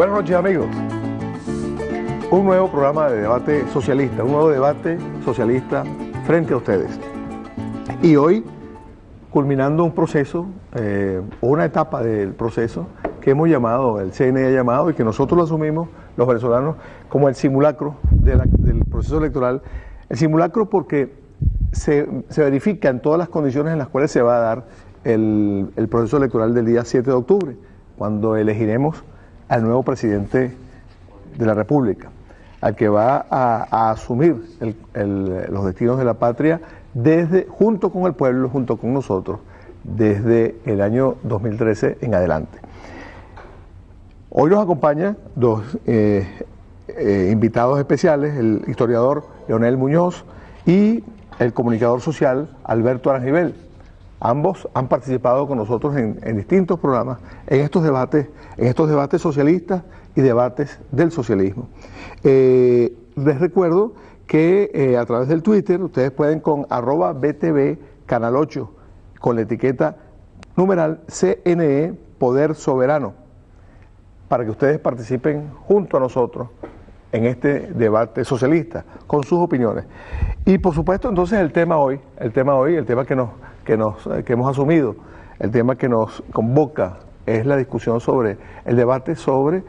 Buenas noches, amigos. Un nuevo programa de debate socialista, un nuevo debate socialista frente a ustedes. Y hoy, culminando un proceso, o una etapa del proceso que hemos llamado, el CNE ha llamado, y que nosotros lo asumimos, los venezolanos, como el simulacro del proceso electoral. El simulacro porque se verifican todas las condiciones en las cuales se va a dar el proceso electoral del día 7 de octubre, cuando elegiremos al nuevo presidente de la República, al que va a asumir los destinos de la patria junto con el pueblo, junto con nosotros, desde el año 2013 en adelante. Hoy nos acompañan dos invitados especiales, el historiador Leonel Muñoz y el comunicador social Alberto Arangivel. Ambos han participado con nosotros en distintos programas, en estos debates socialistas y debates del socialismo. Les recuerdo que a través del Twitter ustedes pueden con @BTV Canal 8, con la etiqueta numeral CNE Poder Soberano, para que ustedes participen junto a nosotros en este debate socialista, con sus opiniones. Y por supuesto entonces el tema que hemos asumido, el tema que nos convoca es la discusión sobre el debate sobre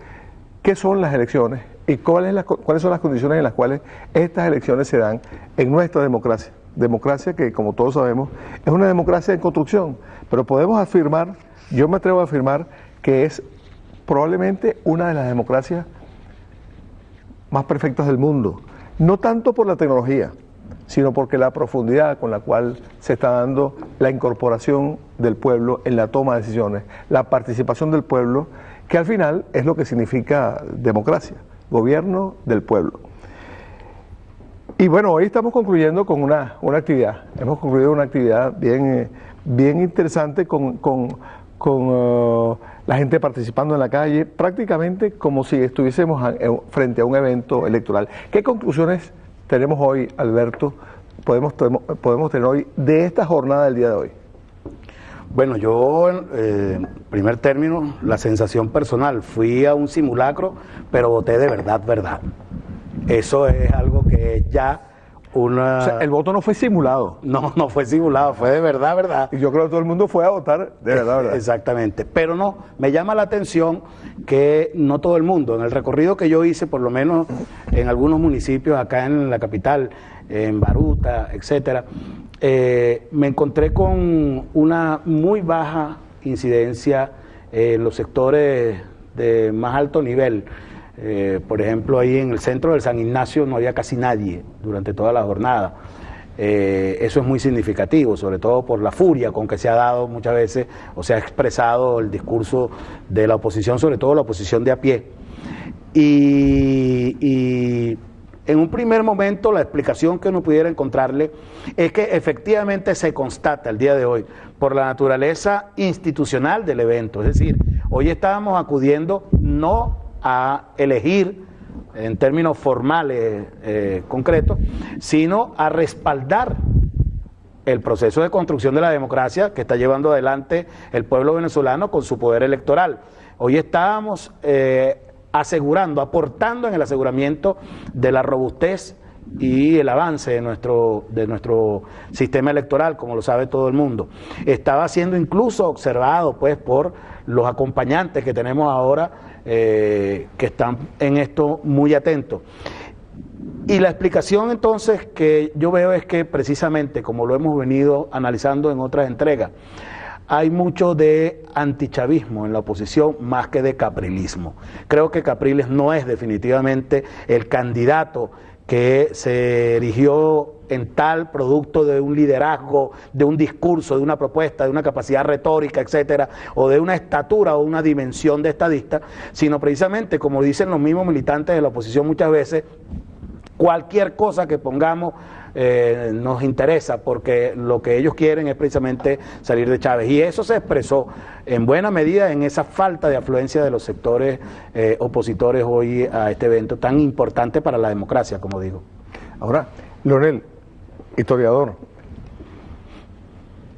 qué son las elecciones y cuáles son las condiciones en las cuales estas elecciones se dan en nuestra democracia. Democracia que, como todos sabemos, es una democracia en construcción, pero podemos afirmar, yo me atrevo a afirmar, que es probablemente una de las democracias más perfectas del mundo, no tanto por la tecnología, sino porque la profundidad con la cual se está dando la incorporación del pueblo en la toma de decisiones, la participación del pueblo, que al final es lo que significa democracia, gobierno del pueblo. Y bueno, hoy estamos concluyendo con una actividad, hemos concluido una actividad bien interesante con la gente participando en la calle, prácticamente como si estuviésemos frente a un evento electoral. ¿Qué conclusiones tenemos hoy, Alberto, podemos tener hoy de esta jornada del día de hoy? Bueno, yo, en primer término, la sensación personal, fui a un simulacro, pero voté de verdad. Eso es algo que ya una... O sea, el voto no fue simulado. No fue simulado, fue de verdad. Y yo creo que todo el mundo fue a votar de verdad. Exactamente, pero no, me llama la atención que no todo el mundo, en el recorrido que yo hice, por lo menos en algunos municipios acá en la capital, en Baruta, etcétera, me encontré con una muy baja incidencia en los sectores de más alto nivel. Por ejemplo, ahí en el centro del San Ignacio no había casi nadie durante toda la jornada. Eso es muy significativo, sobre todo por la furia con que se ha dado muchas veces o se ha expresado el discurso de la oposición, sobre todo la oposición de a pie. Y en un primer momento la explicación que uno pudiera encontrarle es que efectivamente se constata el día de hoy por la naturaleza institucional del evento. Es decir, hoy estábamos acudiendo no a elegir en términos formales concretos, sino a respaldar el proceso de construcción de la democracia que está llevando adelante el pueblo venezolano con su poder electoral. Hoy estábamos aportando en el aseguramiento de la robustez y el avance de nuestro sistema electoral, como lo sabe todo el mundo. Estaba siendo incluso observado pues por los acompañantes que tenemos ahora, que están en esto muy atentos. Y la explicación entonces que yo veo es que precisamente, como lo hemos venido analizando en otras entregas, hay mucho de antichavismo en la oposición más que de caprilismo. Creo que Capriles no es definitivamente el candidato que se erigió en tal producto de un liderazgo, de un discurso, de una propuesta, de una capacidad retórica, etcétera, o de una estatura o una dimensión de estadista, sino precisamente, como dicen los mismos militantes de la oposición muchas veces, cualquier cosa que pongamos nos interesa, porque lo que ellos quieren es precisamente salir de Chávez, y eso se expresó en buena medida en esa falta de afluencia de los sectores opositores hoy a este evento tan importante para la democracia, como digo. Ahora, Leonel, historiador,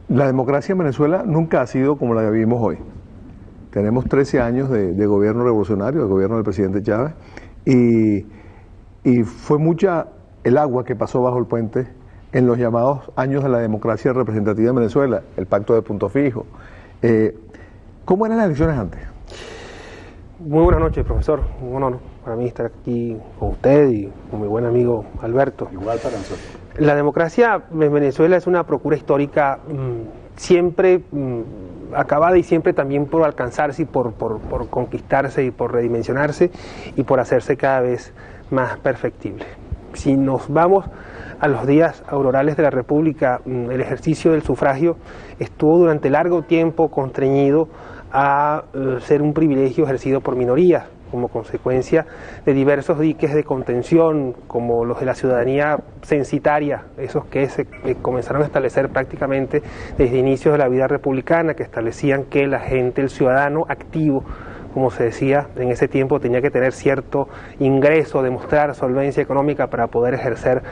la democracia en Venezuela nunca ha sido como la que vivimos hoy. Tenemos 13 años de gobierno revolucionario, de gobierno del presidente Chávez, y fue mucha el agua que pasó bajo el puente en los llamados años de la democracia representativa en Venezuela, el pacto de punto fijo. ¿Cómo eran las elecciones antes? Muy buenas noches, profesor. Un honor para mí estar aquí con usted y con mi buen amigo Alberto. Igual para nosotros. La democracia en Venezuela es una procura histórica siempre acabada y siempre también por alcanzarse y por conquistarse y por redimensionarse y por hacerse cada vez más perfectible. Si nos vamos a los días aurorales de la República, el ejercicio del sufragio estuvo durante largo tiempo constreñido a ser un privilegio ejercido por minorías, como consecuencia de diversos diques de contención, como los de la ciudadanía censitaria, esos que se comenzaron a establecer prácticamente desde inicios de la vida republicana, que establecían que la gente, el ciudadano activo, como se decía en ese tiempo, tenía que tener cierto ingreso, demostrar solvencia económica para poder ejercer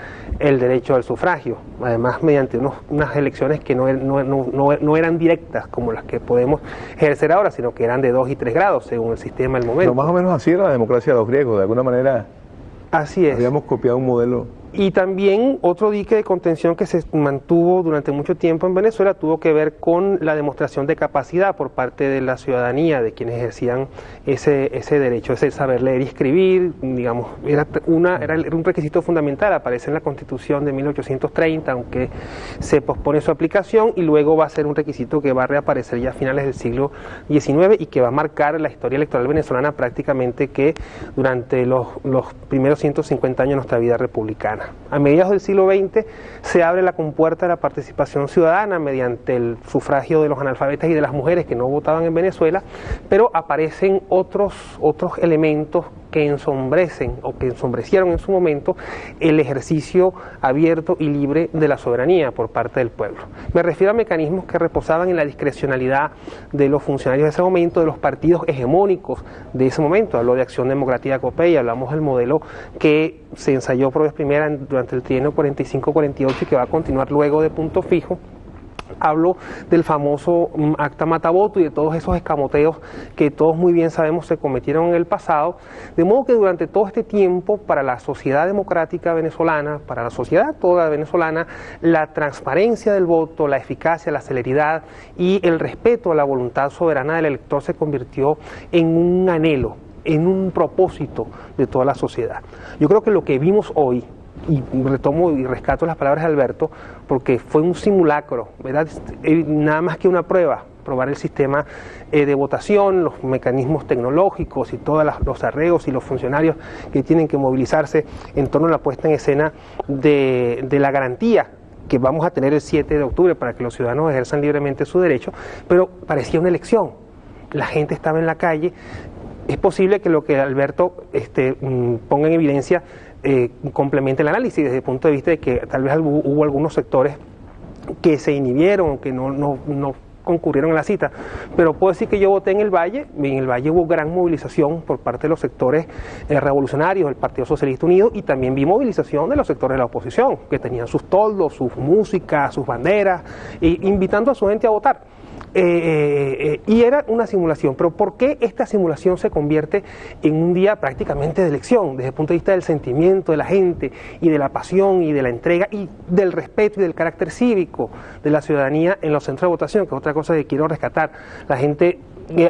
el derecho al sufragio, además mediante unas elecciones que no eran directas como las que podemos ejercer ahora, sino que eran de 2 y 3 grados según el sistema del momento. Pero más o menos así era la democracia de los griegos, de alguna manera. Así es. Habíamos copiado un modelo. Y también otro dique de contención que se mantuvo durante mucho tiempo en Venezuela tuvo que ver con la demostración de capacidad por parte de la ciudadanía, de quienes ejercían ese derecho, ese saber leer y escribir, digamos, era un requisito fundamental, aparece en la Constitución de 1830, aunque se pospone su aplicación, y luego va a ser un requisito que va a reaparecer ya a finales del siglo XIX y que va a marcar la historia electoral venezolana prácticamente que durante los primeros 150 años de nuestra vida republicana. A mediados del siglo XX se abre la compuerta de la participación ciudadana mediante el sufragio de los analfabetas y de las mujeres que no votaban en Venezuela, pero aparecen otros elementos que ensombrecen o que ensombrecieron en su momento el ejercicio abierto y libre de la soberanía por parte del pueblo. Me refiero a mecanismos que reposaban en la discrecionalidad de los funcionarios de ese momento, de los partidos hegemónicos de ese momento. Hablo de Acción Democrática COPEI, hablamos del modelo que se ensayó por vez primera durante el trienio 45-48 y que va a continuar luego de punto fijo. Hablo del famoso acta Mataboto y de todos esos escamoteos que todos muy bien sabemos se cometieron en el pasado, de modo que durante todo este tiempo para la sociedad democrática venezolana, para la sociedad toda venezolana, la transparencia del voto, la eficacia, la celeridad y el respeto a la voluntad soberana del elector se convirtió en un anhelo, en un propósito de toda la sociedad. Yo creo que lo que vimos hoy, y retomo y rescato las palabras de Alberto, porque fue un simulacro, ¿verdad? Nada más que una prueba, probar el sistema de votación, los mecanismos tecnológicos y todos los arreglos y los funcionarios que tienen que movilizarse en torno a la puesta en escena de la garantía que vamos a tener el 7 de octubre para que los ciudadanos ejerzan libremente su derecho, pero parecía una elección, la gente estaba en la calle. Es posible que lo que Alberto ponga en evidencia complemente el análisis desde el punto de vista de que tal vez hubo algunos sectores que se inhibieron, que no concurrieron a la cita, pero puedo decir que yo voté en el Valle, y en el Valle hubo gran movilización por parte de los sectores revolucionarios del Partido Socialista Unido, y también vi movilización de los sectores de la oposición, que tenían sus toldos, sus músicas, sus banderas, invitando a su gente a votar. Y era una simulación, pero ¿por qué esta simulación se convierte en un día prácticamente de elección, desde el punto de vista del sentimiento de la gente y de la pasión y de la entrega y del respeto y del carácter cívico de la ciudadanía en los centros de votación, que es otra cosa que quiero rescatar? La gente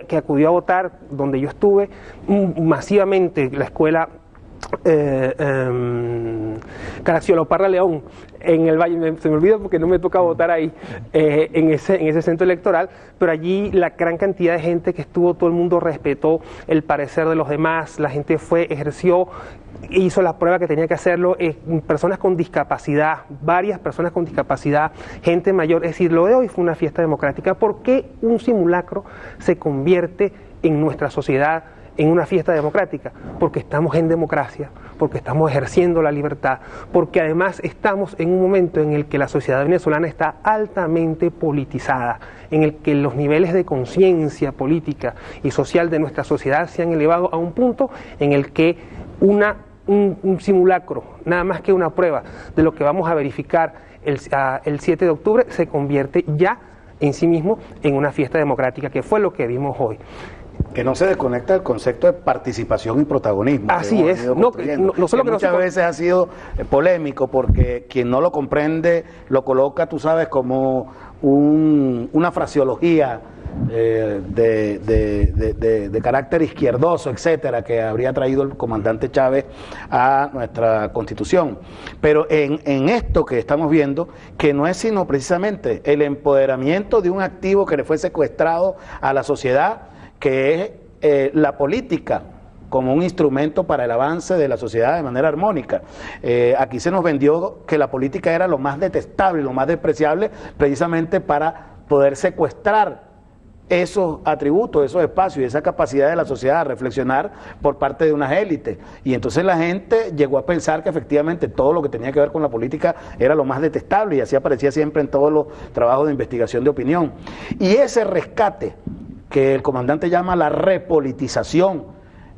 que acudió a votar, donde yo estuve, masivamente, la escuela Caraciolo Parra León en el Valle, se me olvida porque no me toca votar ahí, en ese centro electoral, pero allí la gran cantidad de gente que estuvo, todo el mundo respetó el parecer de los demás, la gente ejerció, hizo la prueba que tenía que hacerlo, personas con discapacidad, varias personas con discapacidad, gente mayor, es decir, lo de hoy fue una fiesta democrática. ¿Por qué un simulacro se convierte en nuestra sociedad en una fiesta democrática? Porque estamos en democracia, porque estamos ejerciendo la libertad, porque además estamos en un momento en el que la sociedad venezolana está altamente politizada, en el que los niveles de conciencia política y social de nuestra sociedad se han elevado a un punto en el que un simulacro, nada más que una prueba de lo que vamos a verificar el 7 de octubre, se convierte ya en sí mismo en una fiesta democrática, que fue lo que vimos hoy. Que no se desconecta del concepto de participación y protagonismo. Así es. No solo que muchas veces ha sido polémico porque quien no lo comprende lo coloca, tú sabes, como una fraseología de carácter izquierdoso, etcétera, que habría traído el comandante Chávez a nuestra Constitución. Pero en esto que estamos viendo, que no es sino precisamente el empoderamiento de un activo que le fue secuestrado a la sociedad, que es la política como un instrumento para el avance de la sociedad de manera armónica. Aquí se nos vendió que la política era lo más detestable, lo más despreciable, precisamente para poder secuestrar esos atributos, esos espacios y esa capacidad de la sociedad a reflexionar por parte de unas élites. Y entonces la gente llegó a pensar que efectivamente todo lo que tenía que ver con la política era lo más detestable, y así aparecía siempre en todos los trabajos de investigación de opinión. Y ese rescate que el comandante llama la repolitización,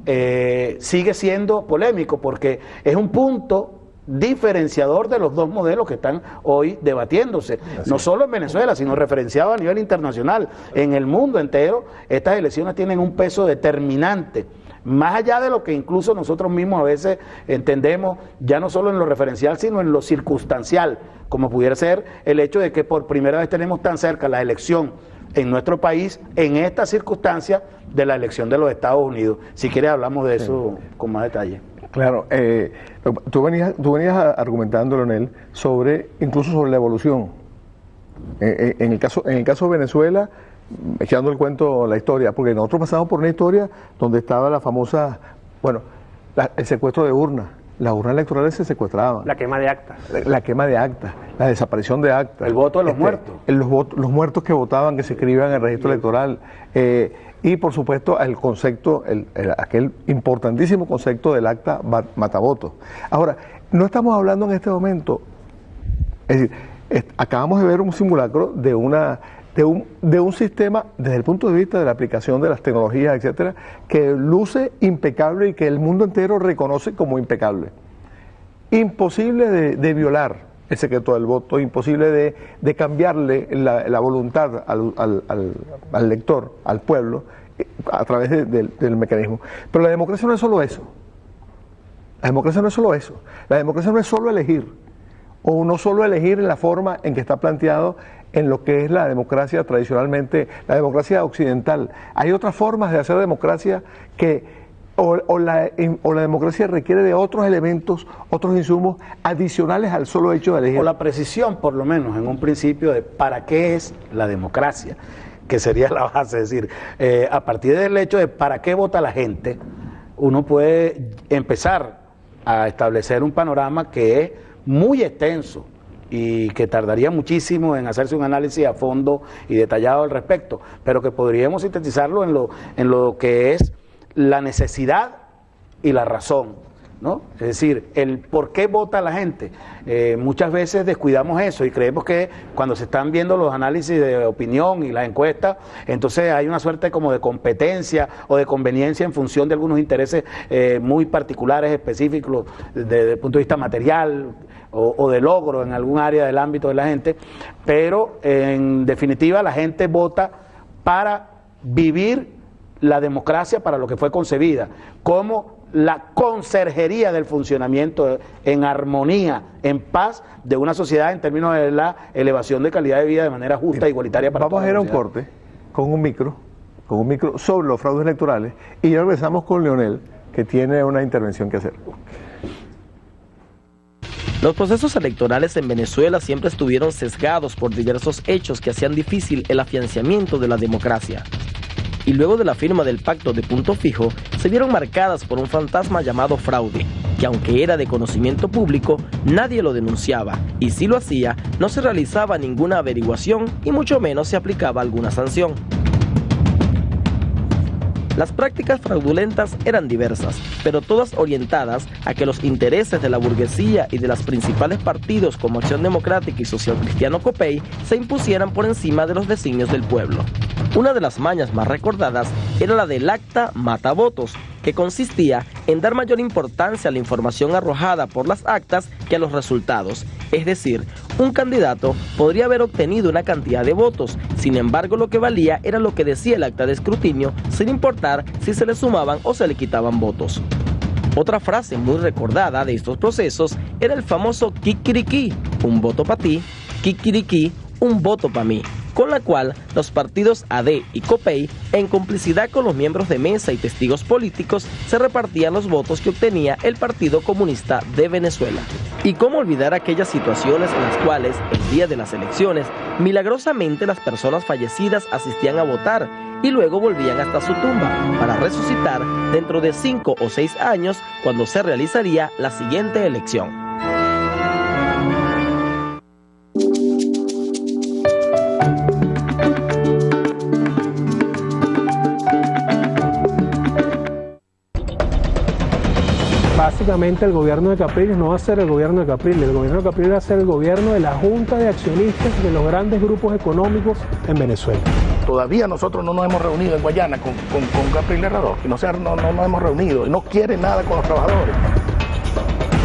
sigue siendo polémico porque es un punto diferenciador de los dos modelos que están hoy debatiéndose, no solo en Venezuela, sino referenciado a nivel internacional. En el mundo entero, estas elecciones tienen un peso determinante, más allá de lo que incluso nosotros mismos a veces entendemos, ya no solo en lo referencial, sino en lo circunstancial, como pudiera ser el hecho de que por primera vez tenemos tan cerca la elección en nuestro país, en esta circunstancia de la elección de los Estados Unidos. Si quieres hablamos de eso con más detalle. Claro, tú venías argumentando, Leonel, incluso sobre la evolución. En el caso de Venezuela, echando el cuento, la historia, porque nosotros pasamos por una historia donde estaba la famosa, el secuestro de urnas. Las urnas electorales se secuestraban. La quema de actas. La quema de actas, la desaparición de actas. El voto de los muertos. Los muertos que votaban, que se escribían en el registro electoral. Y por supuesto el concepto, aquel importantísimo concepto del acta matavotos. Ahora, no estamos hablando en este momento, es decir, acabamos de ver un simulacro de un sistema desde el punto de vista de la aplicación de las tecnologías, etcétera, que luce impecable y que el mundo entero reconoce como impecable. Imposible de violar el secreto del voto, imposible de cambiarle la voluntad al lector, al pueblo, a través del mecanismo. Pero la democracia no es solo eso. La democracia no es solo eso. La democracia no es solo elegir, o no solo elegir en la forma en que está planteado en lo que es la democracia tradicionalmente, la democracia occidental. Hay otras formas de hacer democracia que o la democracia requiere de otros elementos, otros insumos adicionales al solo hecho de elegir. O la precisión, por lo menos, en un principio de para qué es la democracia, que sería la base. Es decir, a partir del hecho de para qué vota la gente, uno puede empezar a establecer un panorama que es muy extenso y que tardaría muchísimo en hacerse un análisis a fondo y detallado al respecto, pero que podríamos sintetizarlo en lo que es la necesidad y la razón, ¿no? Es decir, el por qué vota la gente. Muchas veces descuidamos eso y creemos que cuando se están viendo los análisis de opinión y las encuestas, entonces hay una suerte como de competencia o de conveniencia en función de algunos intereses muy particulares, específicos, desde el punto de vista material o de logro en algún área del ámbito de la gente, pero en definitiva la gente vota para vivir la democracia para lo que fue concebida, como la conserjería del funcionamiento en armonía, en paz de una sociedad en términos de la elevación de calidad de vida de manera justa e igualitaria para toda la sociedad. Vamos a ir a un corte con un micro sobre los fraudes electorales y ya regresamos con Leonel, que tiene una intervención que hacer. Los procesos electorales en Venezuela siempre estuvieron sesgados por diversos hechos que hacían difícil el afianzamiento de la democracia. Y luego de la firma del pacto de punto fijo, se vieron marcadas por un fantasma llamado fraude, que aunque era de conocimiento público, nadie lo denunciaba, y si lo hacía, no se realizaba ninguna averiguación y mucho menos se aplicaba alguna sanción. Las prácticas fraudulentas eran diversas, pero todas orientadas a que los intereses de la burguesía y de los principales partidos como Acción Democrática y Social Cristiano Copey se impusieran por encima de los designios del pueblo. Una de las mañas más recordadas era la del acta matavotos, que consistía en dar mayor importancia a la información arrojada por las actas que a los resultados. Es decir, un candidato podría haber obtenido una cantidad de votos, sin embargo lo que valía era lo que decía el acta de escrutinio, sin importar si se le sumaban o se le quitaban votos. Otra frase muy recordada de estos procesos era el famoso kikiriki, un voto para ti, kikiriki, un voto para mí, con la cual los partidos AD y COPEI, en complicidad con los miembros de mesa y testigos políticos, se repartían los votos que obtenía el Partido Comunista de Venezuela. Y cómo olvidar aquellas situaciones en las cuales, el día de las elecciones, milagrosamente las personas fallecidas asistían a votar y luego volvían hasta su tumba para resucitar dentro de 5 o 6 años cuando se realizaría la siguiente elección. Básicamente el gobierno de Capriles no va a ser el gobierno de Capriles, el gobierno de Capriles va a ser el gobierno de la Junta de Accionistas de los grandes grupos económicos en Venezuela. Todavía nosotros no nos hemos reunido en Guayana con Capriles Radó, que no nos hemos reunido, y no quiere nada con los trabajadores.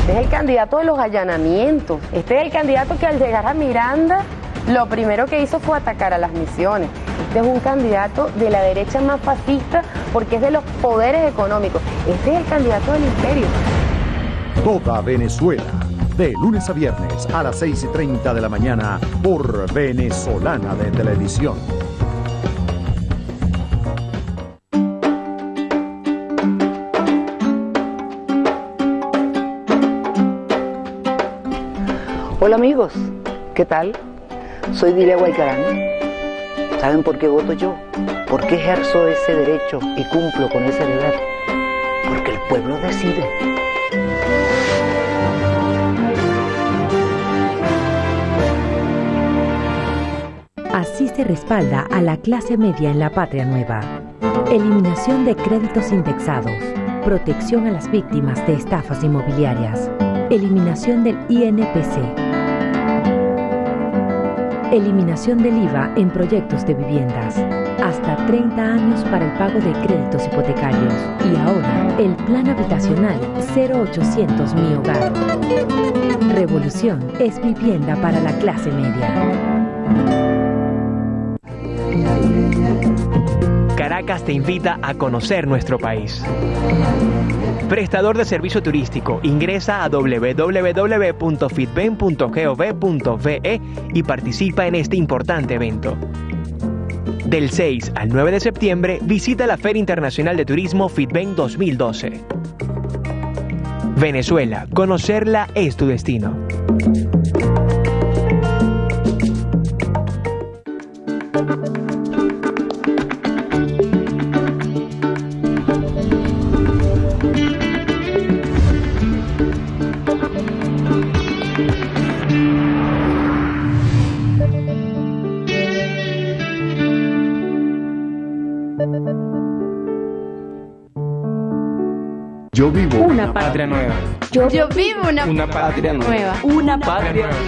Este es el candidato de los allanamientos, este es el candidato que al llegar a Miranda lo primero que hizo fue atacar a las misiones. Este es un candidato de la derecha más fascista porque es de los poderes económicos. Este es el candidato del imperio. Toda Venezuela, de lunes a viernes a las 6:30 de la mañana por Venezolana de Televisión. Hola amigos, ¿qué tal? Soy Dilia Guaycarán. ¿Saben por qué voto yo? ¿Por qué ejerzo ese derecho y cumplo con ese deber? Porque el pueblo decide. Así se respalda a la clase media en la patria nueva. Eliminación de créditos indexados. Protección a las víctimas de estafas inmobiliarias. Eliminación del INPC. Eliminación del IVA en proyectos de viviendas. Hasta 30 años para el pago de créditos hipotecarios. Y ahora, el plan habitacional 0800 Mi Hogar. Revolución es vivienda para la clase media. Caracas te invita a conocer nuestro país. Prestador de servicio turístico, ingresa a www.fitben.gov.ve y participa en este importante evento. Del 6 al 9 de septiembre, visita la Feria Internacional de Turismo Fitben 2012. Venezuela, conocerla es tu destino. Yo vivo una patria nueva. Yo vivo una patria nueva. Una patria nueva.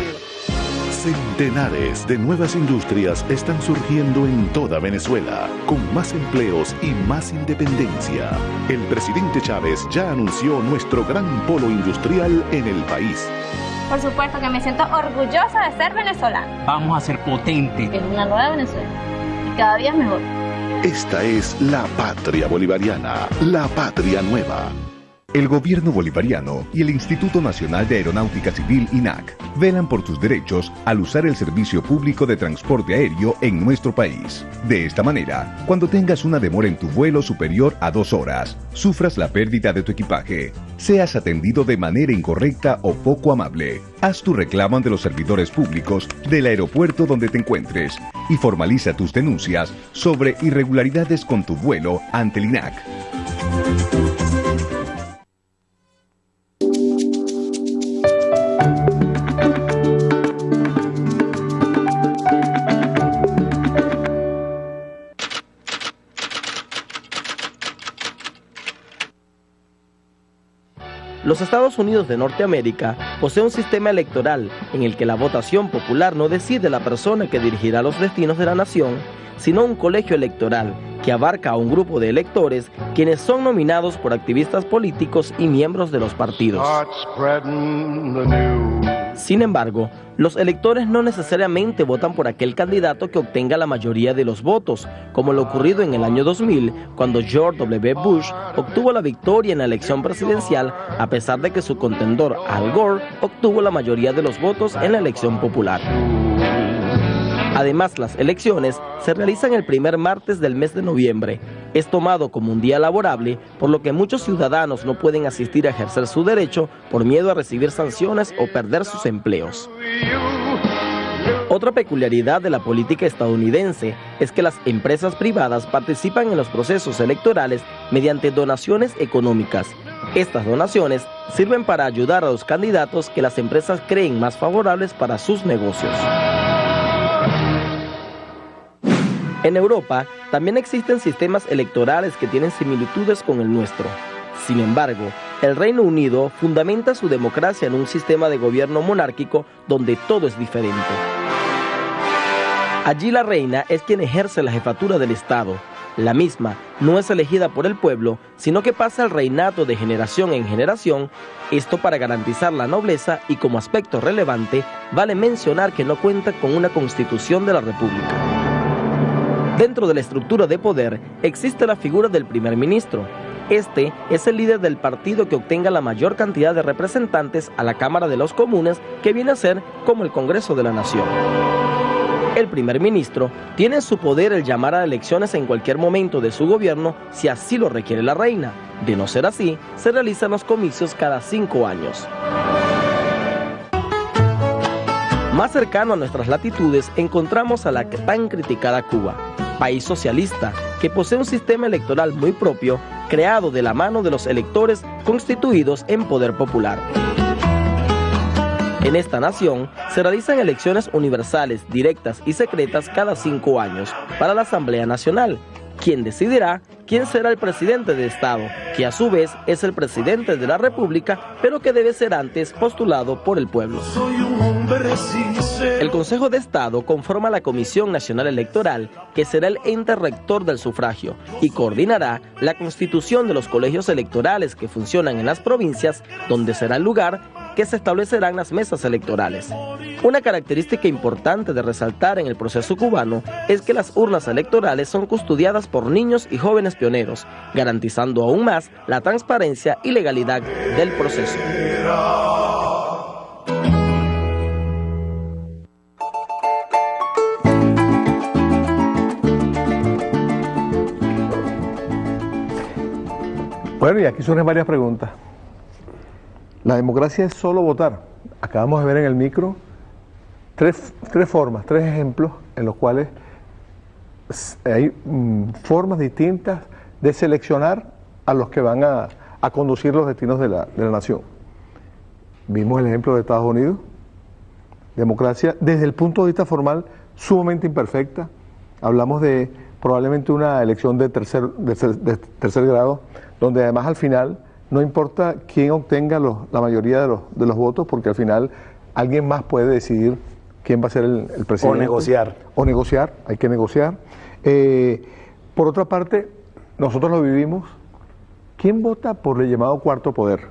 Centenares de nuevas industrias están surgiendo en toda Venezuela, con más empleos y más independencia. El presidente Chávez ya anunció nuestro gran polo industrial en el país. Por supuesto que me siento orgullosa de ser venezolana. Vamos a ser potentes. En una nueva Venezuela. Y cada día es mejor. Esta es la patria bolivariana, la patria nueva. El gobierno bolivariano y el Instituto Nacional de Aeronáutica Civil, INAC, velan por tus derechos al usar el servicio público de transporte aéreo en nuestro país. De esta manera, cuando tengas una demora en tu vuelo superior a 2 horas, sufras la pérdida de tu equipaje, seas atendido de manera incorrecta o poco amable, haz tu reclamo ante los servidores públicos del aeropuerto donde te encuentres y formaliza tus denuncias sobre irregularidades con tu vuelo ante el INAC. Los Estados Unidos de Norteamérica posee un sistema electoral en el que la votación popular no decide la persona que dirigirá los destinos de la nación, sino un colegio electoral que abarca a un grupo de electores quienes son nominados por activistas políticos y miembros de los partidos. Sin embargo, los electores no necesariamente votan por aquel candidato que obtenga la mayoría de los votos, como lo ocurrido en el año 2000, cuando George W. Bush obtuvo la victoria en la elección presidencial, a pesar de que su contendor Al Gore obtuvo la mayoría de los votos en la elección popular. Además, las elecciones se realizan el primer martes del mes de noviembre. Es tomado como un día laborable, por lo que muchos ciudadanos no pueden asistir a ejercer su derecho por miedo a recibir sanciones o perder sus empleos. Otra peculiaridad de la política estadounidense es que las empresas privadas participan en los procesos electorales mediante donaciones económicas. Estas donaciones sirven para ayudar a los candidatos que las empresas creen más favorables para sus negocios. En Europa también existen sistemas electorales que tienen similitudes con el nuestro. Sin embargo, el Reino Unido fundamenta su democracia en un sistema de gobierno monárquico donde todo es diferente. Allí la reina es quien ejerce la jefatura del Estado. La misma no es elegida por el pueblo, sino que pasa el reinato de generación en generación, esto para garantizar la nobleza y como aspecto relevante, vale mencionar que no cuenta con una constitución de la República. Dentro de la estructura de poder existe la figura del primer ministro. Este es el líder del partido que obtenga la mayor cantidad de representantes a la Cámara de los Comunes, que viene a ser como el Congreso de la Nación. El primer ministro tiene en su poder el llamar a elecciones en cualquier momento de su gobierno si así lo requiere la reina. De no ser así, se realizan los comicios cada 5 años. Más cercano a nuestras latitudes encontramos a la tan criticada Cuba, país socialista que posee un sistema electoral muy propio, creado de la mano de los electores constituidos en poder popular. En esta nación se realizan elecciones universales, directas y secretas cada 5 años para la Asamblea Nacional, quien decidirá quién será el presidente de Estado, que a su vez es el presidente de la República, pero que debe ser antes postulado por el pueblo. El Consejo de Estado conforma la Comisión Nacional Electoral, que será el ente rector del sufragio y coordinará la constitución de los colegios electorales que funcionan en las provincias, donde será el lugar que se establecerán las mesas electorales. Una característica importante de resaltar en el proceso cubano es que las urnas electorales son custodiadas por niños y jóvenes pioneros, garantizando aún más la transparencia y legalidad del proceso. Bueno, y aquí surgen varias preguntas. La democracia es solo votar. Acabamos de ver en el micro tres formas, 3 ejemplos en los cuales hay formas distintas de seleccionar a los que van a conducir los destinos de la nación. Vimos el ejemplo de Estados Unidos, democracia desde el punto de vista formal sumamente imperfecta. Hablamos de probablemente una elección de tercer grado, donde además al final no importa quién obtenga la mayoría de los votos, porque al final alguien más puede decidir quién va a ser el presidente. O negociar. O negociar, hay que negociar. Por otra parte, nosotros lo vivimos. ¿Quién vota por el llamado cuarto poder?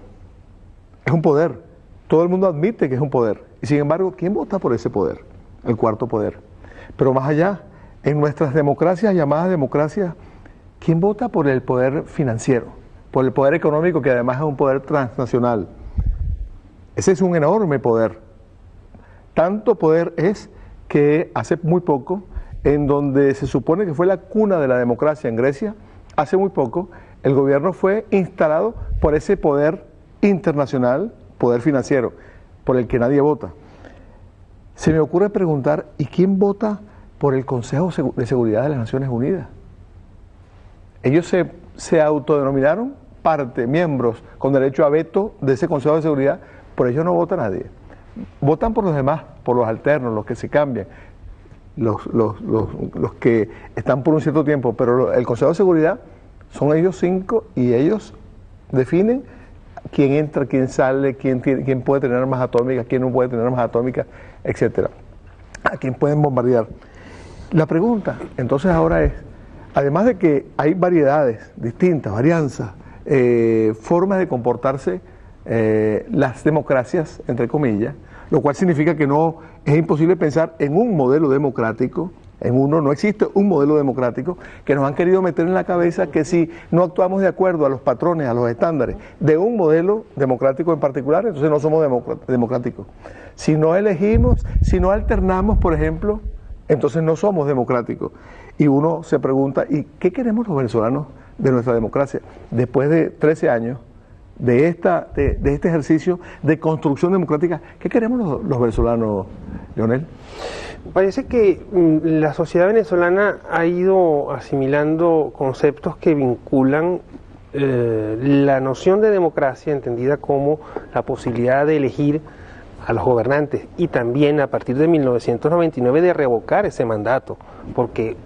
Es un poder. Todo el mundo admite que es un poder. Y sin embargo, ¿quién vota por ese poder? El cuarto poder. Pero más allá, en nuestras democracias, llamadas democracias, ¿quién vota por el poder financiero? Por el poder económico, que además es un poder transnacional. Ese es un enorme poder. Tanto poder es que hace muy poco, en donde se supone que fue la cuna de la democracia en Grecia, hace muy poco, el gobierno fue instalado por ese poder internacional, poder financiero, por el que nadie vota. Se me ocurre preguntar, ¿y quién vota por el Consejo de Seguridad de las Naciones Unidas? Ellos se autodenominaron miembros con derecho a veto de ese Consejo de Seguridad, por ello no vota nadie. Votan por los demás, por los alternos, los que se cambian, los que están por un cierto tiempo, pero el Consejo de Seguridad son ellos 5 y ellos definen quién entra, quién sale, quién puede tener armas atómicas, quién no puede tener armas atómicas, etcétera, a quién pueden bombardear. La pregunta entonces ahora es, además de que hay variedades distintas, varianzas, formas de comportarse las democracias, entre comillas, lo cual significa que no es imposible pensar en un modelo democrático, no existe un modelo democrático, que nos han querido meter en la cabeza que si no actuamos de acuerdo a los patrones, a los estándares de un modelo democrático en particular, entonces no somos democráticos. Si no elegimos, si no alternamos, por ejemplo, entonces no somos democráticos. Y uno se pregunta, ¿y qué queremos los venezolanos de nuestra democracia? Después de 13 años de este ejercicio de construcción democrática, ¿qué queremos los venezolanos, Leonel? Parece que la sociedad venezolana ha ido asimilando conceptos que vinculan la noción de democracia, entendida como la posibilidad de elegir a los gobernantes, y también a partir de 1999 de revocar ese mandato, porque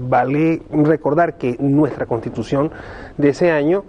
vale recordar que nuestra constitución de ese año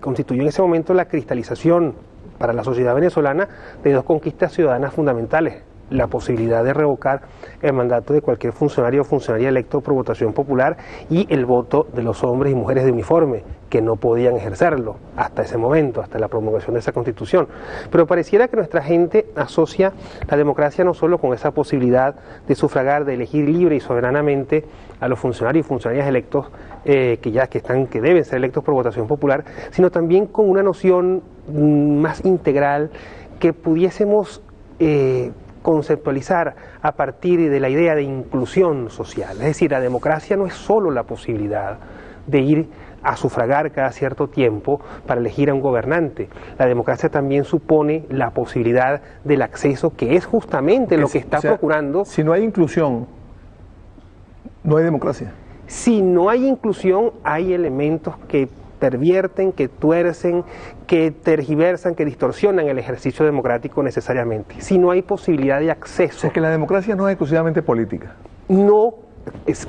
constituyó en ese momento la cristalización para la sociedad venezolana de dos conquistas ciudadanas fundamentales: la posibilidad de revocar el mandato de cualquier funcionario o funcionaria electo por votación popular y el voto de los hombres y mujeres de uniforme, que no podían ejercerlo hasta ese momento, hasta la promulgación de esa constitución. Pero pareciera que nuestra gente asocia la democracia no solo con esa posibilidad de sufragar, de elegir libre y soberanamente a los funcionarios y funcionarias electos que deben ser electos por votación popular, sino también con una noción más integral que pudiésemos conceptualizar a partir de la idea de inclusión social. Es decir, la democracia no es solo la posibilidad de ir a sufragar cada cierto tiempo para elegir a un gobernante. La democracia también supone la posibilidad del acceso, que es justamente lo que está procurando. Si no hay inclusión, no hay democracia. Si no hay inclusión, hay elementos que pervierten, que tuercen, que tergiversan, que distorsionan el ejercicio democrático necesariamente. Si no hay posibilidad de acceso. O sea, que la democracia no es exclusivamente política. No.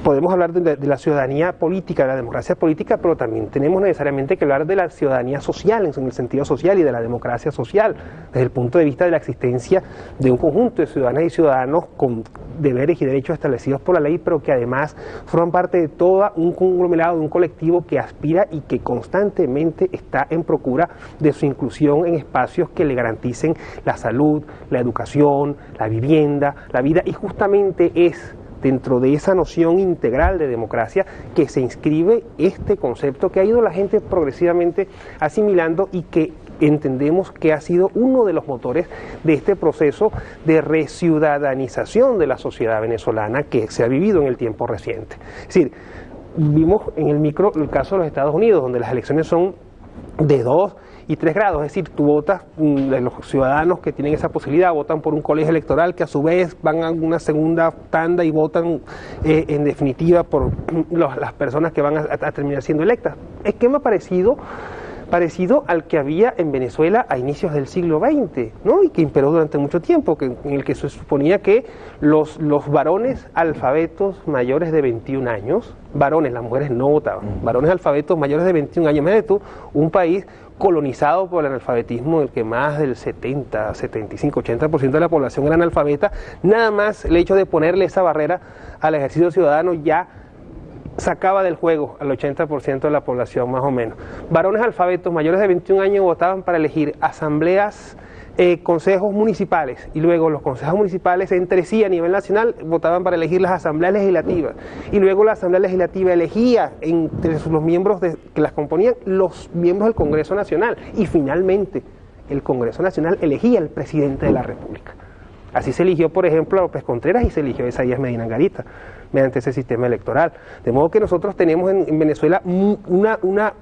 Podemos hablar de la ciudadanía política, de la democracia política, pero también tenemos necesariamente que hablar de la ciudadanía social, en el sentido social, y de la democracia social, desde el punto de vista de la existencia de un conjunto de ciudadanas y ciudadanos con deberes y derechos establecidos por la ley, pero que además forman parte de todo un conglomerado, de un colectivo que aspira y que constantemente está en procura de su inclusión en espacios que le garanticen la salud, la educación, la vivienda, la vida, y justamente es dentro de esa noción integral de democracia que se inscribe este concepto que ha ido la gente progresivamente asimilando y que entendemos que ha sido uno de los motores de este proceso de reciudadanización de la sociedad venezolana que se ha vivido en el tiempo reciente. Es decir, vimos en el caso de los Estados Unidos, donde las elecciones son de 2 y 3 grados, es decir, tú votas, los ciudadanos que tienen esa posibilidad votan por un colegio electoral que a su vez van a una segunda tanda y votan en definitiva por las personas que van a terminar siendo electas. Esquema parecido al que había en Venezuela a inicios del siglo XX, ¿no? Y que imperó durante mucho tiempo, en el que se suponía que los varones alfabetos mayores de 21 años, varones, las mujeres no votaban, varones alfabetos mayores de 21 años, imagínate tú, un país colonizado por el analfabetismo, en el que más del 70, 75, 80% de la población era analfabeta, nada más el hecho de ponerle esa barrera al ejercicio ciudadano ya sacaba del juego al 80% de la población más o menos. Varones alfabetos mayores de 21 años votaban para elegir asambleas, consejos municipales, y luego los consejos municipales entre sí a nivel nacional votaban para elegir las asambleas legislativas, y luego la asamblea legislativa elegía entre los miembros que las componían los miembros del Congreso Nacional, y finalmente el Congreso Nacional elegía al presidente de la República. Así se eligió, por ejemplo, a López Contreras y se eligió a Isaías Medina Angarita mediante ese sistema electoral. De modo que nosotros tenemos en Venezuela una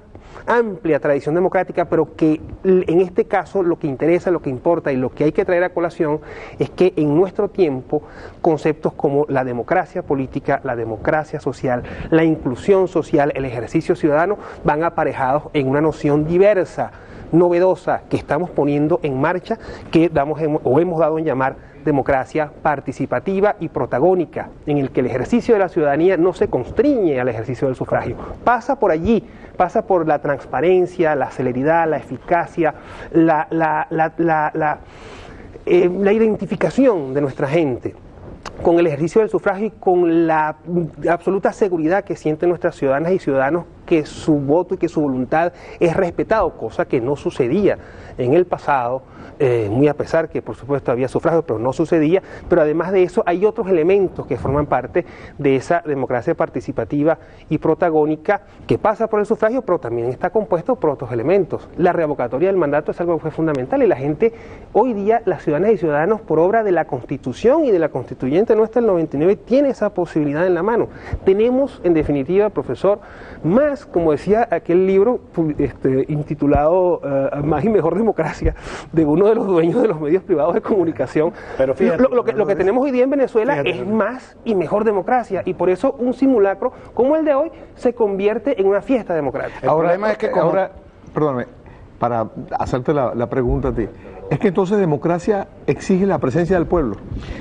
amplia tradición democrática, pero que en este caso lo que interesa, lo que importa y lo que hay que traer a colación es que en nuestro tiempo conceptos como la democracia política, la democracia social, la inclusión social, el ejercicio ciudadano van aparejados en una noción diversa, novedosa, que estamos poniendo en marcha, que hemos dado en llamar democracia participativa y protagónica, en el que el ejercicio de la ciudadanía no se constriñe al ejercicio del sufragio, pasa por allí, pasa por la transparencia, la celeridad, la eficacia, la identificación de nuestra gente con el ejercicio del sufragio y con la absoluta seguridad que sienten nuestras ciudadanas y ciudadanos que su voto y que su voluntad es respetado, cosa que no sucedía en el pasado, muy a pesar que por supuesto había sufragio, pero no sucedía. Pero además de eso hay otros elementos que forman parte de esa democracia participativa y protagónica que pasa por el sufragio, pero también está compuesto por otros elementos. La revocatoria del mandato es algo que fue fundamental y la gente hoy día, las ciudadanas y ciudadanos, por obra de la Constitución y de la Constituyente nuestra del 99, tiene esa posibilidad en la mano. Tenemos, en definitiva, profesor, más, como decía aquel libro intitulado Más y Mejor Democracia, de uno de los dueños de los medios privados de comunicación. Pero fíjate, lo que tenemos hoy día en Venezuela es más y mejor democracia, y por eso un simulacro como el de hoy se convierte en una fiesta democrática. El problema es que ahora, perdóname, para hacerte la pregunta a ti, es que entonces democracia exige la presencia del pueblo.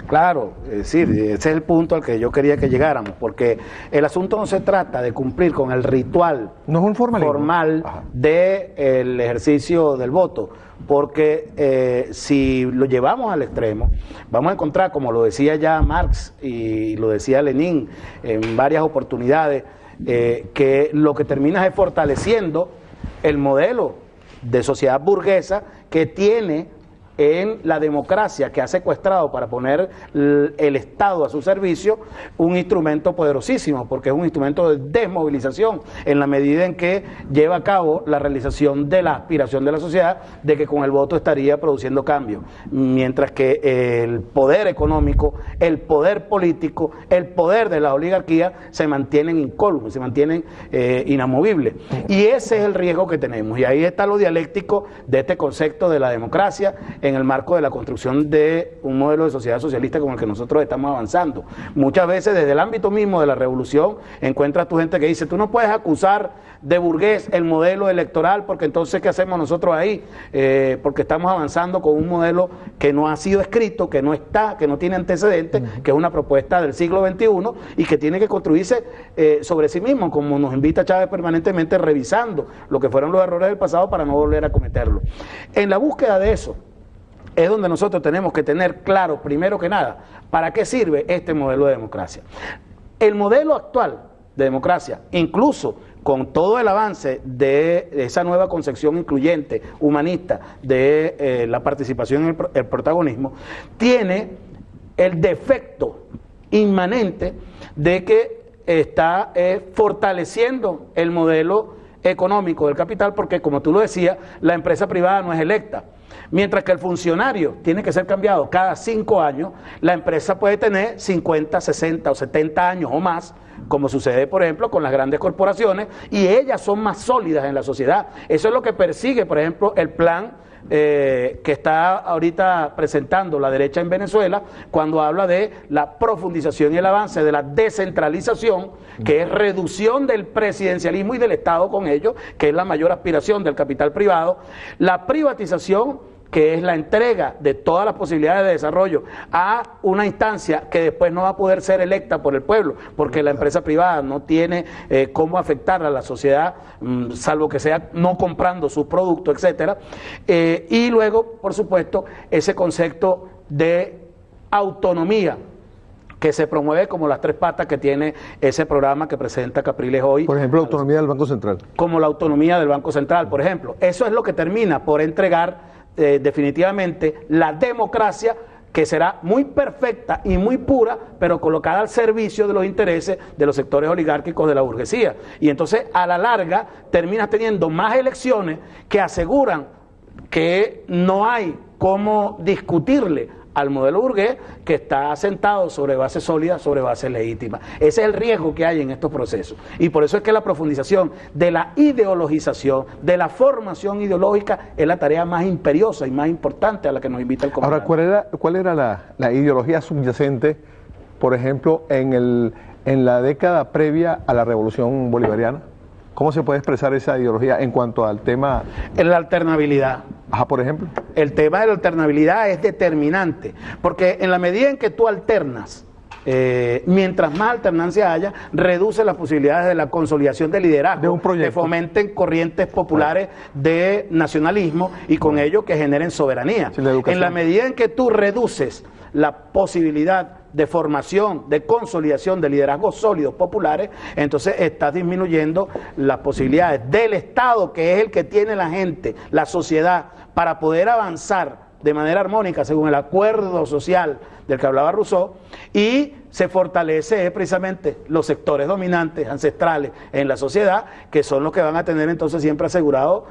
Claro, es decir, ese es el punto al que yo quería que llegáramos, porque el asunto no se trata de cumplir con el ritual formal del ejercicio del voto, porque si lo llevamos al extremo, vamos a encontrar, como lo decía ya Marx y lo decía Lenin en varias oportunidades, que lo que termina es fortaleciendo el modelo de sociedad burguesa que tiene en la democracia, que ha secuestrado para poner el Estado a su servicio un instrumento poderosísimo, porque es un instrumento de desmovilización en la medida en que lleva a cabo la realización de la aspiración de la sociedad de que con el voto estaría produciendo cambios, mientras que el poder económico, el poder político, el poder de la oligarquía se mantienen incólumes, se mantienen inamovibles, y ese es el riesgo que tenemos, y ahí está lo dialéctico de este concepto de la democracia en el marco de la construcción de un modelo de sociedad socialista como el que nosotros estamos avanzando. Muchas veces desde el ámbito mismo de la revolución encuentras tu gente que dice, tú no puedes acusar de burgués el modelo electoral, porque entonces ¿qué hacemos nosotros ahí? Porque estamos avanzando con un modelo que no ha sido escrito, que no está, que no tiene antecedentes, que es una propuesta del siglo XXI y que tiene que construirse sobre sí mismo, como nos invita Chávez permanentemente, revisando lo que fueron los errores del pasado para no volver a cometerlo. En la búsqueda de eso es donde nosotros tenemos que tener claro, primero que nada, para qué sirve este modelo de democracia. El modelo actual de democracia, incluso con todo el avance de esa nueva concepción incluyente, humanista, de la participación en el protagonismo, tiene el defecto inmanente de que está fortaleciendo el modelo económico del capital, porque como tú lo decías, la empresa privada no es electa. Mientras que el funcionario tiene que ser cambiado cada 5 años, la empresa puede tener 50, 60 o 70 años o más, como sucede por ejemplo con las grandes corporaciones, y ellas son más sólidas en la sociedad. Eso es lo que persigue por ejemplo el plan que está ahorita presentando la derecha en Venezuela, cuando habla de la profundización y el avance de la descentralización, que es reducción del presidencialismo y del Estado con ello, que es la mayor aspiración del capital privado, la privatización, que es la entrega de todas las posibilidades de desarrollo a una instancia que después no va a poder ser electa por el pueblo, porque la empresa privada no tiene cómo afectar a la sociedad, salvo que sea no comprando sus productos, etcétera. Y luego, por supuesto, ese concepto de autonomía que se promueve como las 3 patas que tiene ese programa que presenta Capriles hoy. Por ejemplo, la autonomía del Banco Central. Como la autonomía del Banco Central, por ejemplo. Eso es lo que termina por entregar definitivamente la democracia, que será muy perfecta y muy pura, pero colocada al servicio de los intereses de los sectores oligárquicos de la burguesía. Y entonces, a la larga, terminas teniendo más elecciones que aseguran que no hay cómo discutirle al modelo burgués, que está asentado sobre bases sólidas, sobre bases legítimas. Ese es el riesgo que hay en estos procesos. Y por eso es que la profundización de la ideologización, de la formación ideológica, es la tarea más imperiosa y más importante a la que nos invita el comandante. Ahora, ¿cuál era la ideología subyacente, por ejemplo, en la década previa a la Revolución Bolivariana? ¿Cómo se puede expresar esa ideología en cuanto al tema? En la alternabilidad. Ajá, por ejemplo. El tema de la alternabilidad es determinante, porque en la medida en que tú alternas, mientras más alternancia haya, reduce las posibilidades de la consolidación de liderazgo, de un proyecto, que fomenten corrientes populares de nacionalismo y con ello que generen soberanía. En la medida en que tú reduces la posibilidad de formación, de consolidación de liderazgos sólidos populares, entonces está disminuyendo las posibilidades del Estado, que es el que tiene la gente, la sociedad, para poder avanzar de manera armónica según el acuerdo social del que hablaba Rousseau, y se fortalece precisamente los sectores dominantes, ancestrales en la sociedad, que son los que van a tener entonces siempre asegurado,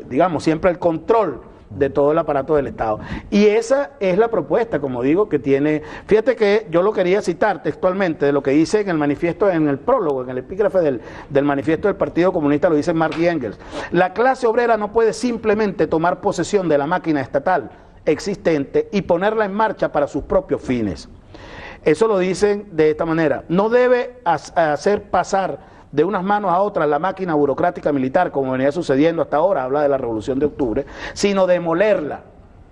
digamos, siempre el control de todo el aparato del Estado. Y esa es la propuesta, como digo, que tiene. Fíjate que yo lo quería citar textualmente de lo que dice en el manifiesto, en el prólogo, en el epígrafe del manifiesto del Partido Comunista, lo dice Marx y Engels. La clase obrera no puede simplemente tomar posesión de la máquina estatal existente y ponerla en marcha para sus propios fines. Eso lo dicen de esta manera. No debe hacer pasar de unas manos a otras la máquina burocrática militar, como venía sucediendo hasta ahora, habla de la Revolución de Octubre, sino demolerla.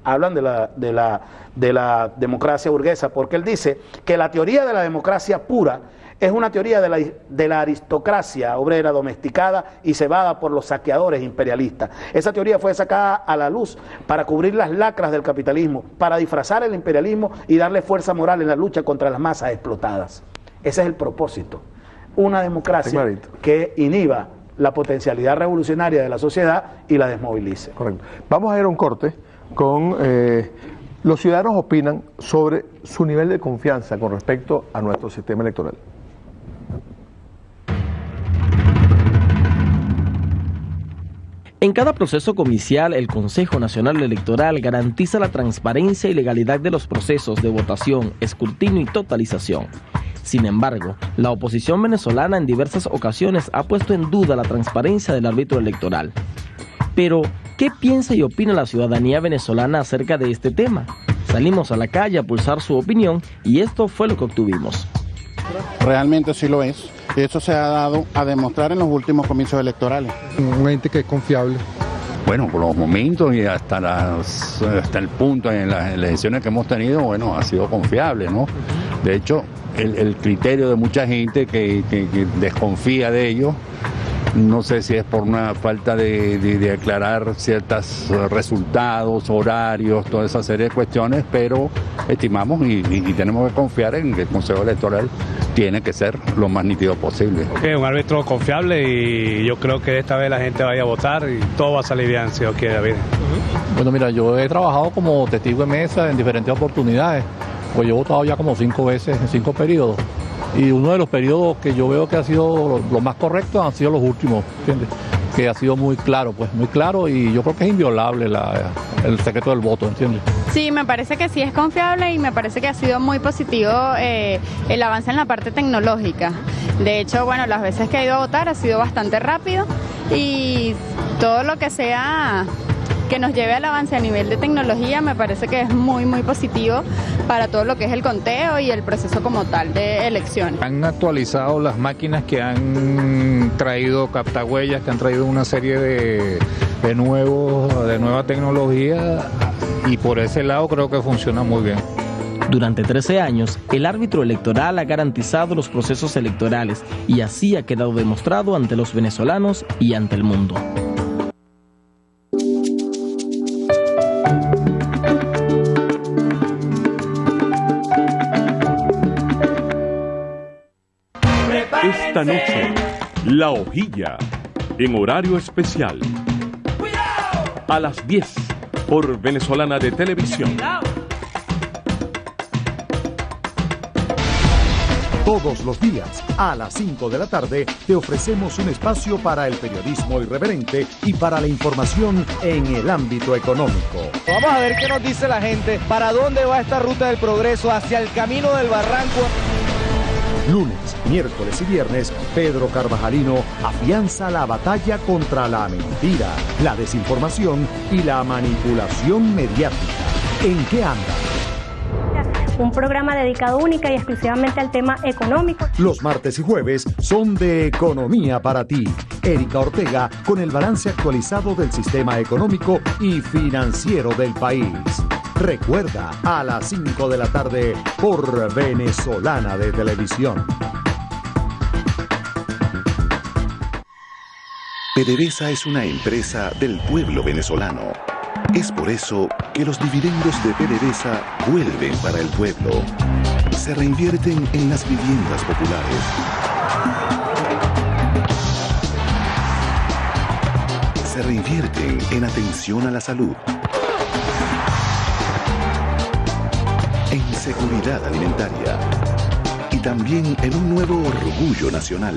Hablan de la democracia burguesa, porque él dice que la teoría de la democracia pura es una teoría de la aristocracia obrera domesticada y cebada por los saqueadores imperialistas. Esa teoría fue sacada a la luz para cubrir las lacras del capitalismo, para disfrazar el imperialismo y darle fuerza moral en la lucha contra las masas explotadas. Ese es el propósito. Una democracia que inhiba la potencialidad revolucionaria de la sociedad y la desmovilice. Correcto. Vamos a ir a un corte con... los ciudadanos opinan sobre su nivel de confianza con respecto a nuestro sistema electoral. En cada proceso comicial, el Consejo Nacional Electoral garantiza la transparencia y legalidad de los procesos de votación, escrutinio y totalización. Sin embargo, la oposición venezolana en diversas ocasiones ha puesto en duda la transparencia del árbitro electoral. Pero, ¿qué piensa y opina la ciudadanía venezolana acerca de este tema? Salimos a la calle a pulsar su opinión y esto fue lo que obtuvimos. Realmente sí lo es. Eso se ha dado a demostrar en los últimos comicios electorales. Un ente que es confiable. Bueno, por los momentos y hasta el punto en las elecciones que hemos tenido, bueno, ha sido confiable, ¿no? De hecho, el criterio de mucha gente que desconfía de ellos, no sé si es por una falta de aclarar ciertos resultados, horarios, toda esa serie de cuestiones, pero estimamos y tenemos que confiar en que el Consejo Electoral tiene que ser lo más nítido posible. Okay, un árbitro confiable y yo creo que esta vez la gente vaya a votar y todo va a salir bien, si Dios quiere, David. Bueno, mira, yo he trabajado como testigo de mesa en diferentes oportunidades, pues yo he votado ya como 5 veces en 5 periodos. Y uno de los periodos que yo veo que ha sido lo más correcto han sido los últimos, ¿entiendes? Que ha sido muy claro, pues muy claro, y yo creo que es inviolable el secreto del voto, ¿entiendes? Sí, me parece que sí es confiable y me parece que ha sido muy positivo el avance en la parte tecnológica. De hecho, bueno, las veces que he ido a votar ha sido bastante rápido y todo lo que sea que nos lleve al avance a nivel de tecnología me parece que es muy positivo para todo lo que es el conteo y el proceso como tal de elecciones. Han actualizado las máquinas que han traído captahuellas, que han traído una serie de nueva tecnología y por ese lado creo que funciona muy bien. Durante 13 años, el árbitro electoral ha garantizado los procesos electorales y así ha quedado demostrado ante los venezolanos y ante el mundo. Esta noche, La Hojilla, en horario especial. A las 10, por Venezolana de Televisión. Todos los días, a las 5 de la tarde, te ofrecemos un espacio para el periodismo irreverente y para la información en el ámbito económico. Vamos a ver qué nos dice la gente, para dónde va esta ruta del progreso, hacia el camino del barranco. Lunes, miércoles y viernes, Pedro Carvajalino afianza la batalla contra la mentira, la desinformación y la manipulación mediática. ¿En qué anda? Un programa dedicado única y exclusivamente al tema económico. Los martes y jueves son de Economía para ti. Erika Ortega con el balance actualizado del sistema económico y financiero del país. Recuerda, a las 5 de la tarde por Venezolana de Televisión. PDVSA es una empresa del pueblo venezolano. Es por eso que los dividendos de PDVSA vuelven para el pueblo. Se reinvierten en las viviendas populares. Se reinvierten en atención a la salud. En seguridad alimentaria. Y también en un nuevo orgullo nacional.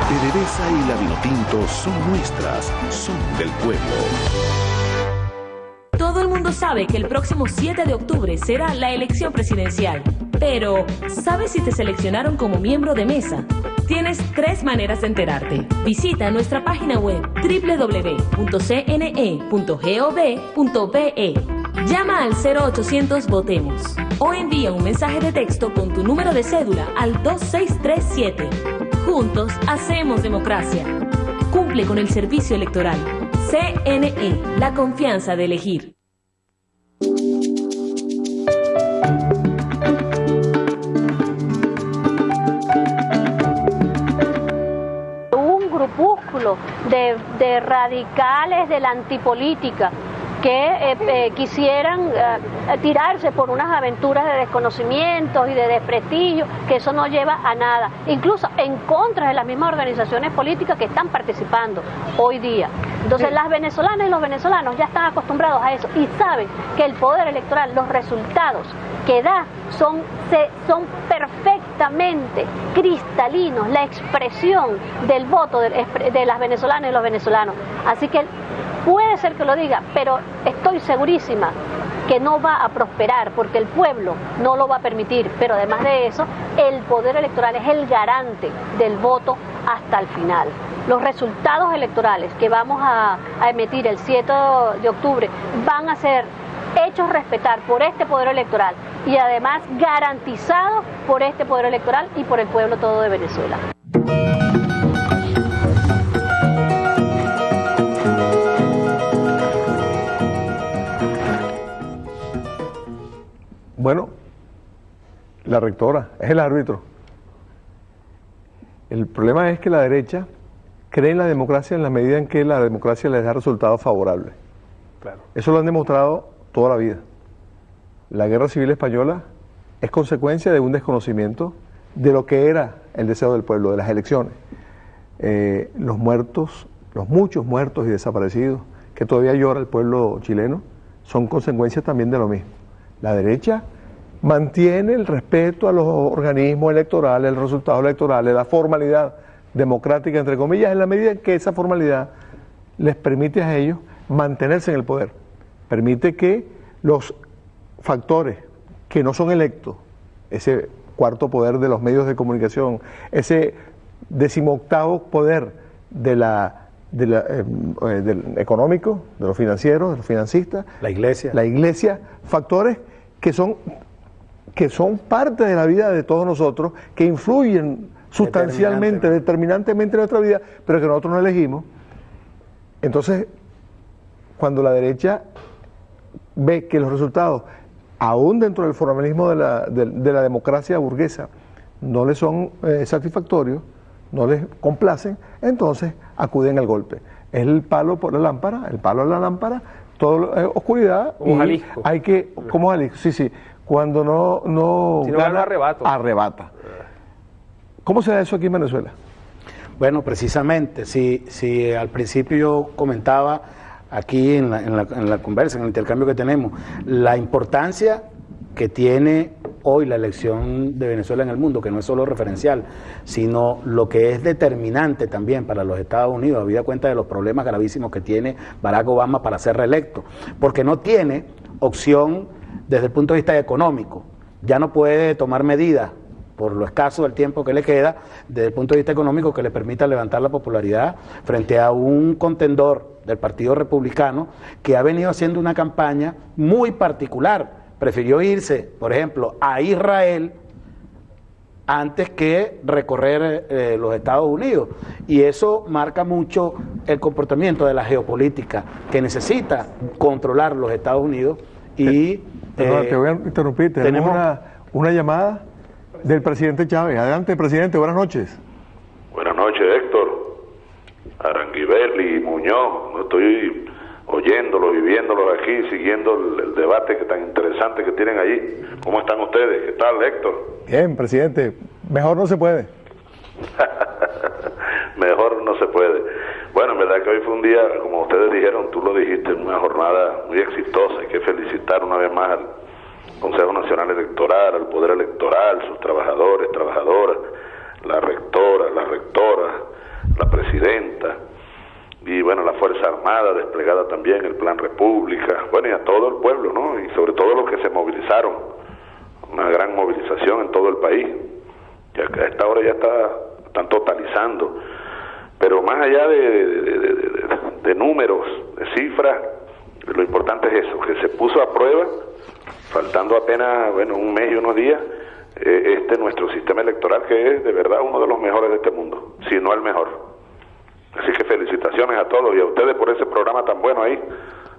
PDVSA y la Vinotinto son nuestras, son del pueblo. Todo el mundo sabe que el próximo 7 de octubre será la elección presidencial. Pero, ¿sabes si te seleccionaron como miembro de mesa? Tienes 3 maneras de enterarte. Visita nuestra página web www.cne.gov.be. Llama al 0800 Votemos o envía un mensaje de texto con tu número de cédula al 2637. Juntos hacemos democracia. Cumple con el servicio electoral. CNE, la confianza de elegir. Un grupúsculo de radicales de la antipolítica que quisieran tirarse por unas aventuras de desconocimientos y de desprestigio, que eso no lleva a nada, incluso en contra de las mismas organizaciones políticas que están participando hoy día. Entonces las venezolanas y los venezolanos ya están acostumbrados a eso y saben que el poder electoral, los resultados que da son perfectamente cristalinos, la expresión del voto de las venezolanas y los venezolanos. Así que puede ser que lo diga, pero estoy segurísima que no va a prosperar porque el pueblo no lo va a permitir. Pero además de eso, el poder electoral es el garante del voto hasta el final. Los resultados electorales que vamos a emitir el 7 de octubre van a ser hechos respetar por este poder electoral y además garantizados por este poder electoral y por el pueblo todo de Venezuela. Bueno, la rectora es el árbitro. El problema es que la derecha cree en la democracia en la medida en que la democracia les da resultados favorables. Claro. Eso lo han demostrado toda la vida. La Guerra Civil Española es consecuencia de un desconocimiento de lo que era el deseo del pueblo, de las elecciones. Los muertos, los muchos muertos y desaparecidos que todavía llora el pueblo chileno, son consecuencias también de lo mismo. La derecha mantiene el respeto a los organismos electorales, los resultados electorales, la formalidad democrática, entre comillas, en la medida en que esa formalidad les permite a ellos mantenerse en el poder. Permite que los factores que no son electos, ese cuarto poder de los medios de comunicación, ese 18º poder del económico, de los financieros, de los financistas, la iglesia, factores que son parte de la vida de todos nosotros, que influyen sustancialmente, determinantemente en nuestra vida, pero que nosotros no elegimos. Entonces, cuando la derecha ve que los resultados, aún dentro del formalismo de la democracia burguesa, no les son satisfactorios, no les complacen, entonces acuden al golpe. Es el palo por la lámpara, el palo a la lámpara, todo oscuridad. Como Jalisco. Hay que, como Jalisco, sí. Cuando no si no gana, arrebata. ¿Cómo se da eso aquí en Venezuela? Bueno, precisamente, si al principio yo comentaba aquí en la conversa, en el intercambio que tenemos, la importancia que tiene hoy la elección de Venezuela en el mundo, que no es solo referencial, sino lo que es determinante también para los Estados Unidos, habida cuenta de los problemas gravísimos que tiene Barack Obama para ser reelecto, porque no tiene opción desde el punto de vista económico, ya no puede tomar medidas por lo escaso del tiempo que le queda, desde el punto de vista económico, que le permita levantar la popularidad frente a un contendor del Partido Republicano que ha venido haciendo una campaña muy particular. Prefirió irse, por ejemplo, a Israel antes que recorrer los Estados Unidos. Y eso marca mucho el comportamiento de la geopolítica que necesita controlar los Estados Unidos. Y te voy a interrumpir, tenemos una llamada del presidente Chávez. Adelante, presidente, buenas noches. Buenas noches, Héctor. Muñoz, no estoy oyéndolos y viéndolos aquí, siguiendo el debate que tan interesante que tienen allí. ¿Cómo están ustedes? ¿Qué tal, Héctor? Bien, presidente. Mejor no se puede. Mejor no se puede. Bueno, en verdad que hoy fue un día, como ustedes dijeron, tú lo dijiste, una jornada muy exitosa. Hay que felicitar una vez más al Consejo Nacional Electoral, al Poder Electoral, sus trabajadores, trabajadoras, la rectora, la presidenta, y bueno, la Fuerza Armada desplegada también, el Plan República, bueno, y a todo el pueblo, ¿no? Y sobre todo los que se movilizaron, una gran movilización en todo el país, que a esta hora ya están totalizando, pero más allá de números, de cifras, lo importante es eso, que se puso a prueba, faltando apenas, bueno, un mes y unos días, nuestro sistema electoral, que es de verdad uno de los mejores de este mundo, si no el mejor. Así que felicitaciones a todos y a ustedes por ese programa tan bueno ahí,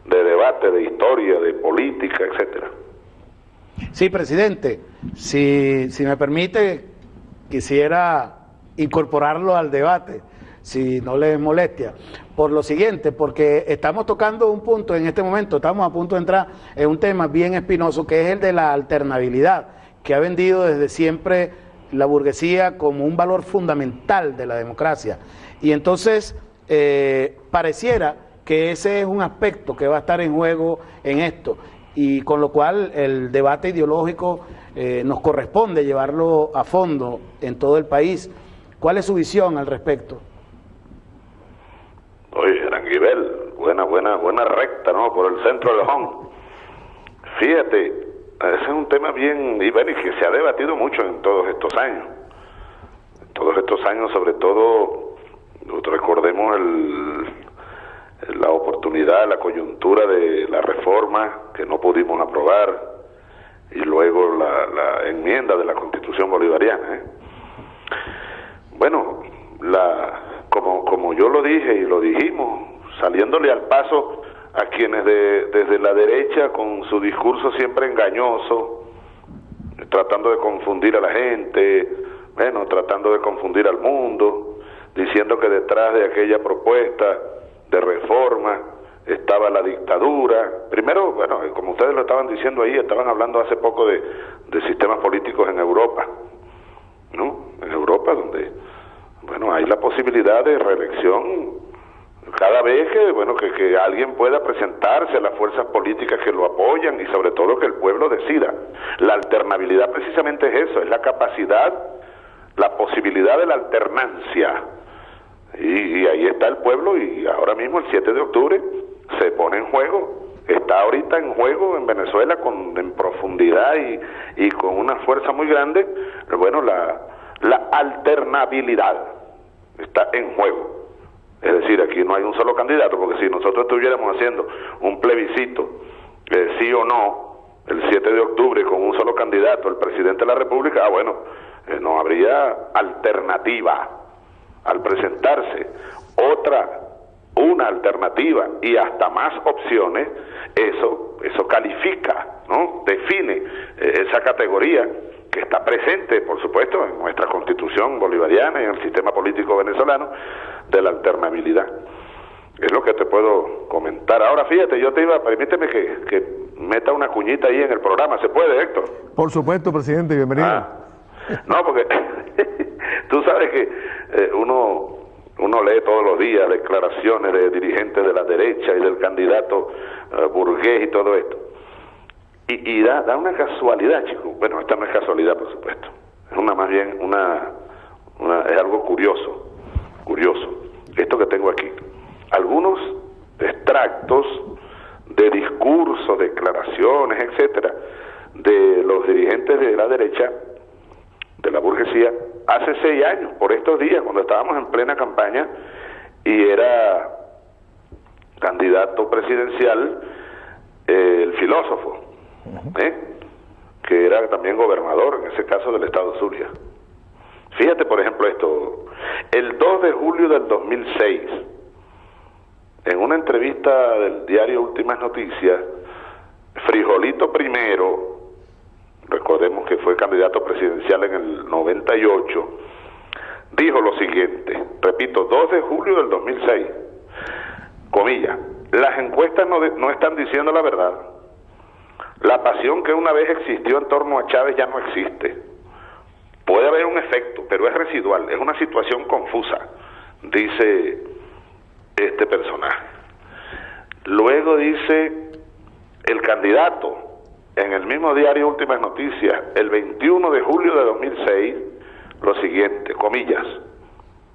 de debate, de historia, de política, etcétera. Sí, presidente, si me permite, quisiera incorporarlo al debate, si no les molestia, por lo siguiente, porque estamos tocando un punto en este momento, estamos a punto de entrar en un tema bien espinoso, que es el de la alternabilidad, que ha vendido desde siempre la burguesía como un valor fundamental de la democracia. Y entonces pareciera que ese es un aspecto que va a estar en juego en esto, y con lo cual el debate ideológico nos corresponde llevarlo a fondo en todo el país. ¿Cuál es su visión al respecto? Oye, Aranguibel, buena recta, ¿no? Por el centro del home. Fíjate, ese es un tema bien, y bueno, y que se ha debatido mucho en todos estos años. En todos estos años, sobre todo, recordemos la oportunidad, la coyuntura de la reforma que no pudimos aprobar, y luego la enmienda de la Constitución bolivariana. Bueno, como yo lo dije y lo dijimos, saliéndole al paso a quienes desde la derecha, con su discurso siempre engañoso, tratando de confundir a la gente, bueno, tratando de confundir al mundo, diciendo que detrás de aquella propuesta de reforma estaba la dictadura. Primero, bueno, como ustedes lo estaban diciendo ahí, estaban hablando hace poco de sistemas políticos en Europa, ¿no? En Europa, donde, bueno, hay la posibilidad de reelección cada vez que alguien pueda presentarse a las fuerzas políticas que lo apoyan, y sobre todo que el pueblo decida. La alternabilidad precisamente es eso, es la capacidad, la posibilidad de la alternancia. Y ahí está el pueblo, y ahora mismo el 7 de octubre se pone en juego, está ahorita en juego en Venezuela en profundidad y con una fuerza muy grande. Bueno, la alternabilidad está en juego. Es decir, aquí no hay un solo candidato, porque si nosotros estuviéramos haciendo un plebiscito, sí o no, el 7 de octubre con un solo candidato, el presidente de la República, no habría alternativa al presentarse una alternativa y hasta más opciones. Eso califica, ¿no? Define esa categoría que está presente, por supuesto, en nuestra Constitución bolivariana y en el sistema político venezolano, de la alternabilidad. Es lo que te puedo comentar. Ahora, fíjate, permíteme que meta una cuñita ahí en el programa. ¿Se puede, Héctor? Por supuesto, presidente, bienvenido. No, porque tú sabes que uno lee todos los días declaraciones de dirigentes de la derecha y del candidato burgués y todo esto. Y da una casualidad, chicos. Bueno, esta no es casualidad, por supuesto. Es más bien es algo curioso. Esto que tengo aquí. Algunos extractos de discursos, declaraciones, etcétera, de los dirigentes de la derecha, de la burguesía, hace 6 años, por estos días, cuando estábamos en plena campaña y era candidato presidencial el filósofo, que era también gobernador, en ese caso del estado Zulia. Fíjate, por ejemplo, esto. El 2 de julio del 2006, en una entrevista del diario Últimas Noticias, Frijolito Primero, recordemos que fue candidato presidencial en el 98, dijo lo siguiente, repito, 2 de julio del 2006, comillas, las encuestas no están diciendo la verdad. La pasión que una vez existió en torno a Chávez ya no existe. Puede haber un efecto, pero es residual, es una situación confusa, dice este personaje. Luego dice el candidato, en el mismo diario Últimas Noticias, el 21 de julio de 2006, lo siguiente, comillas.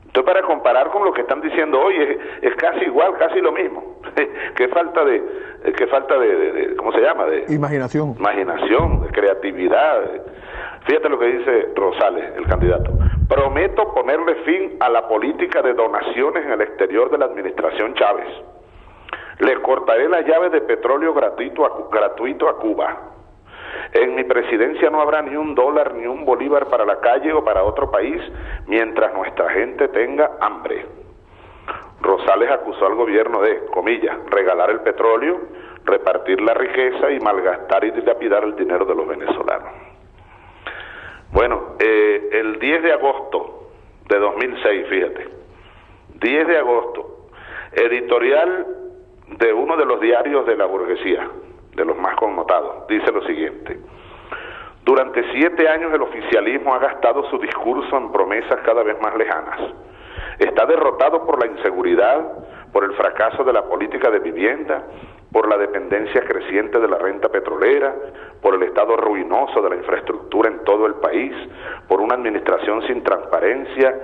Entonces, para comparar con lo que están diciendo hoy, es casi igual, casi lo mismo. Qué falta de ¿cómo se llama? De imaginación, de creatividad. Fíjate lo que dice Rosales, el candidato. Prometo ponerle fin a la política de donaciones en el exterior de la administración Chávez. Les cortaré las llaves de petróleo gratuito a Cuba. En mi presidencia no habrá ni $1 ni $1 para la calle o para otro país mientras nuestra gente tenga hambre. Rosales acusó al gobierno de, comillas, regalar el petróleo, repartir la riqueza y malgastar y dilapidar el dinero de los venezolanos. Bueno, el 10 de agosto de 2006, fíjate, 10 de agosto, editorial de uno de los diarios de la burguesía, de los más connotados, dice lo siguiente: durante 7 años el oficialismo ha gastado su discurso en promesas cada vez más lejanas. Está derrotado por la inseguridad, por el fracaso de la política de vivienda, por la dependencia creciente de la renta petrolera, por el estado ruinoso de la infraestructura en todo el país, por una administración sin transparencia,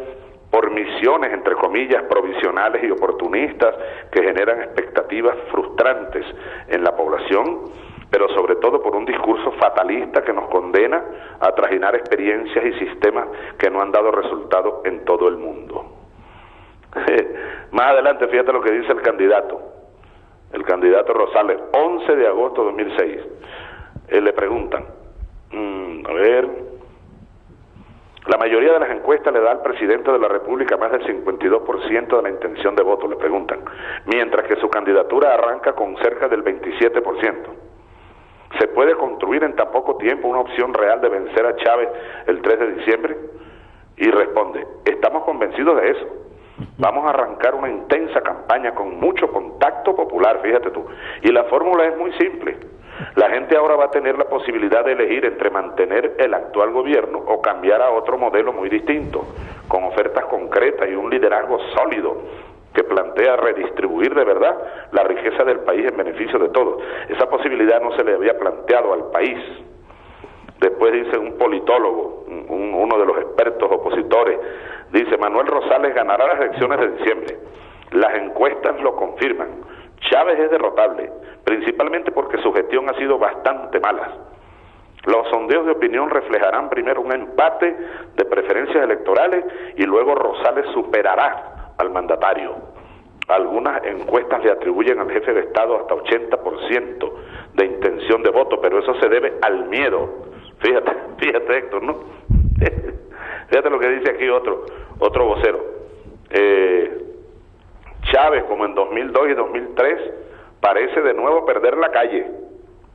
por misiones, entre comillas, provisionales y oportunistas que generan expectativas frustrantes en la población, pero sobre todo por un discurso fatalista que nos condena a trajinar experiencias y sistemas que no han dado resultado en todo el mundo. Más adelante, fíjate lo que dice el candidato Rosales, 11 de agosto de 2006. Le preguntan, la mayoría de las encuestas le da al presidente de la República más del 52% de la intención de voto, le preguntan, mientras que su candidatura arranca con cerca del 27%. ¿Se puede construir en tan poco tiempo una opción real de vencer a Chávez el 3 de diciembre? Y responde, estamos convencidos de eso. Vamos a arrancar una intensa campaña con mucho contacto popular, fíjate tú. Y la fórmula es muy simple. La gente ahora va a tener la posibilidad de elegir entre mantener el actual gobierno o cambiar a otro modelo muy distinto, con ofertas concretas y un liderazgo sólido que plantea redistribuir de verdad la riqueza del país en beneficio de todos. Esa posibilidad no se le había planteado al país. Después dice un politólogo, uno de los expertos opositores, dice, Manuel Rosales ganará las elecciones de diciembre. Las encuestas lo confirman. Chávez es derrotable, principalmente porque su gestión ha sido bastante mala. Los sondeos de opinión reflejarán primero un empate de preferencias electorales y luego Rosales superará al mandatario. Algunas encuestas le atribuyen al jefe de Estado hasta 80% de intención de voto, pero eso se debe al miedo. Fíjate Héctor, ¿no? Fíjate lo que dice aquí otro vocero. Chávez, como en 2002 y 2003, parece de nuevo perder la calle.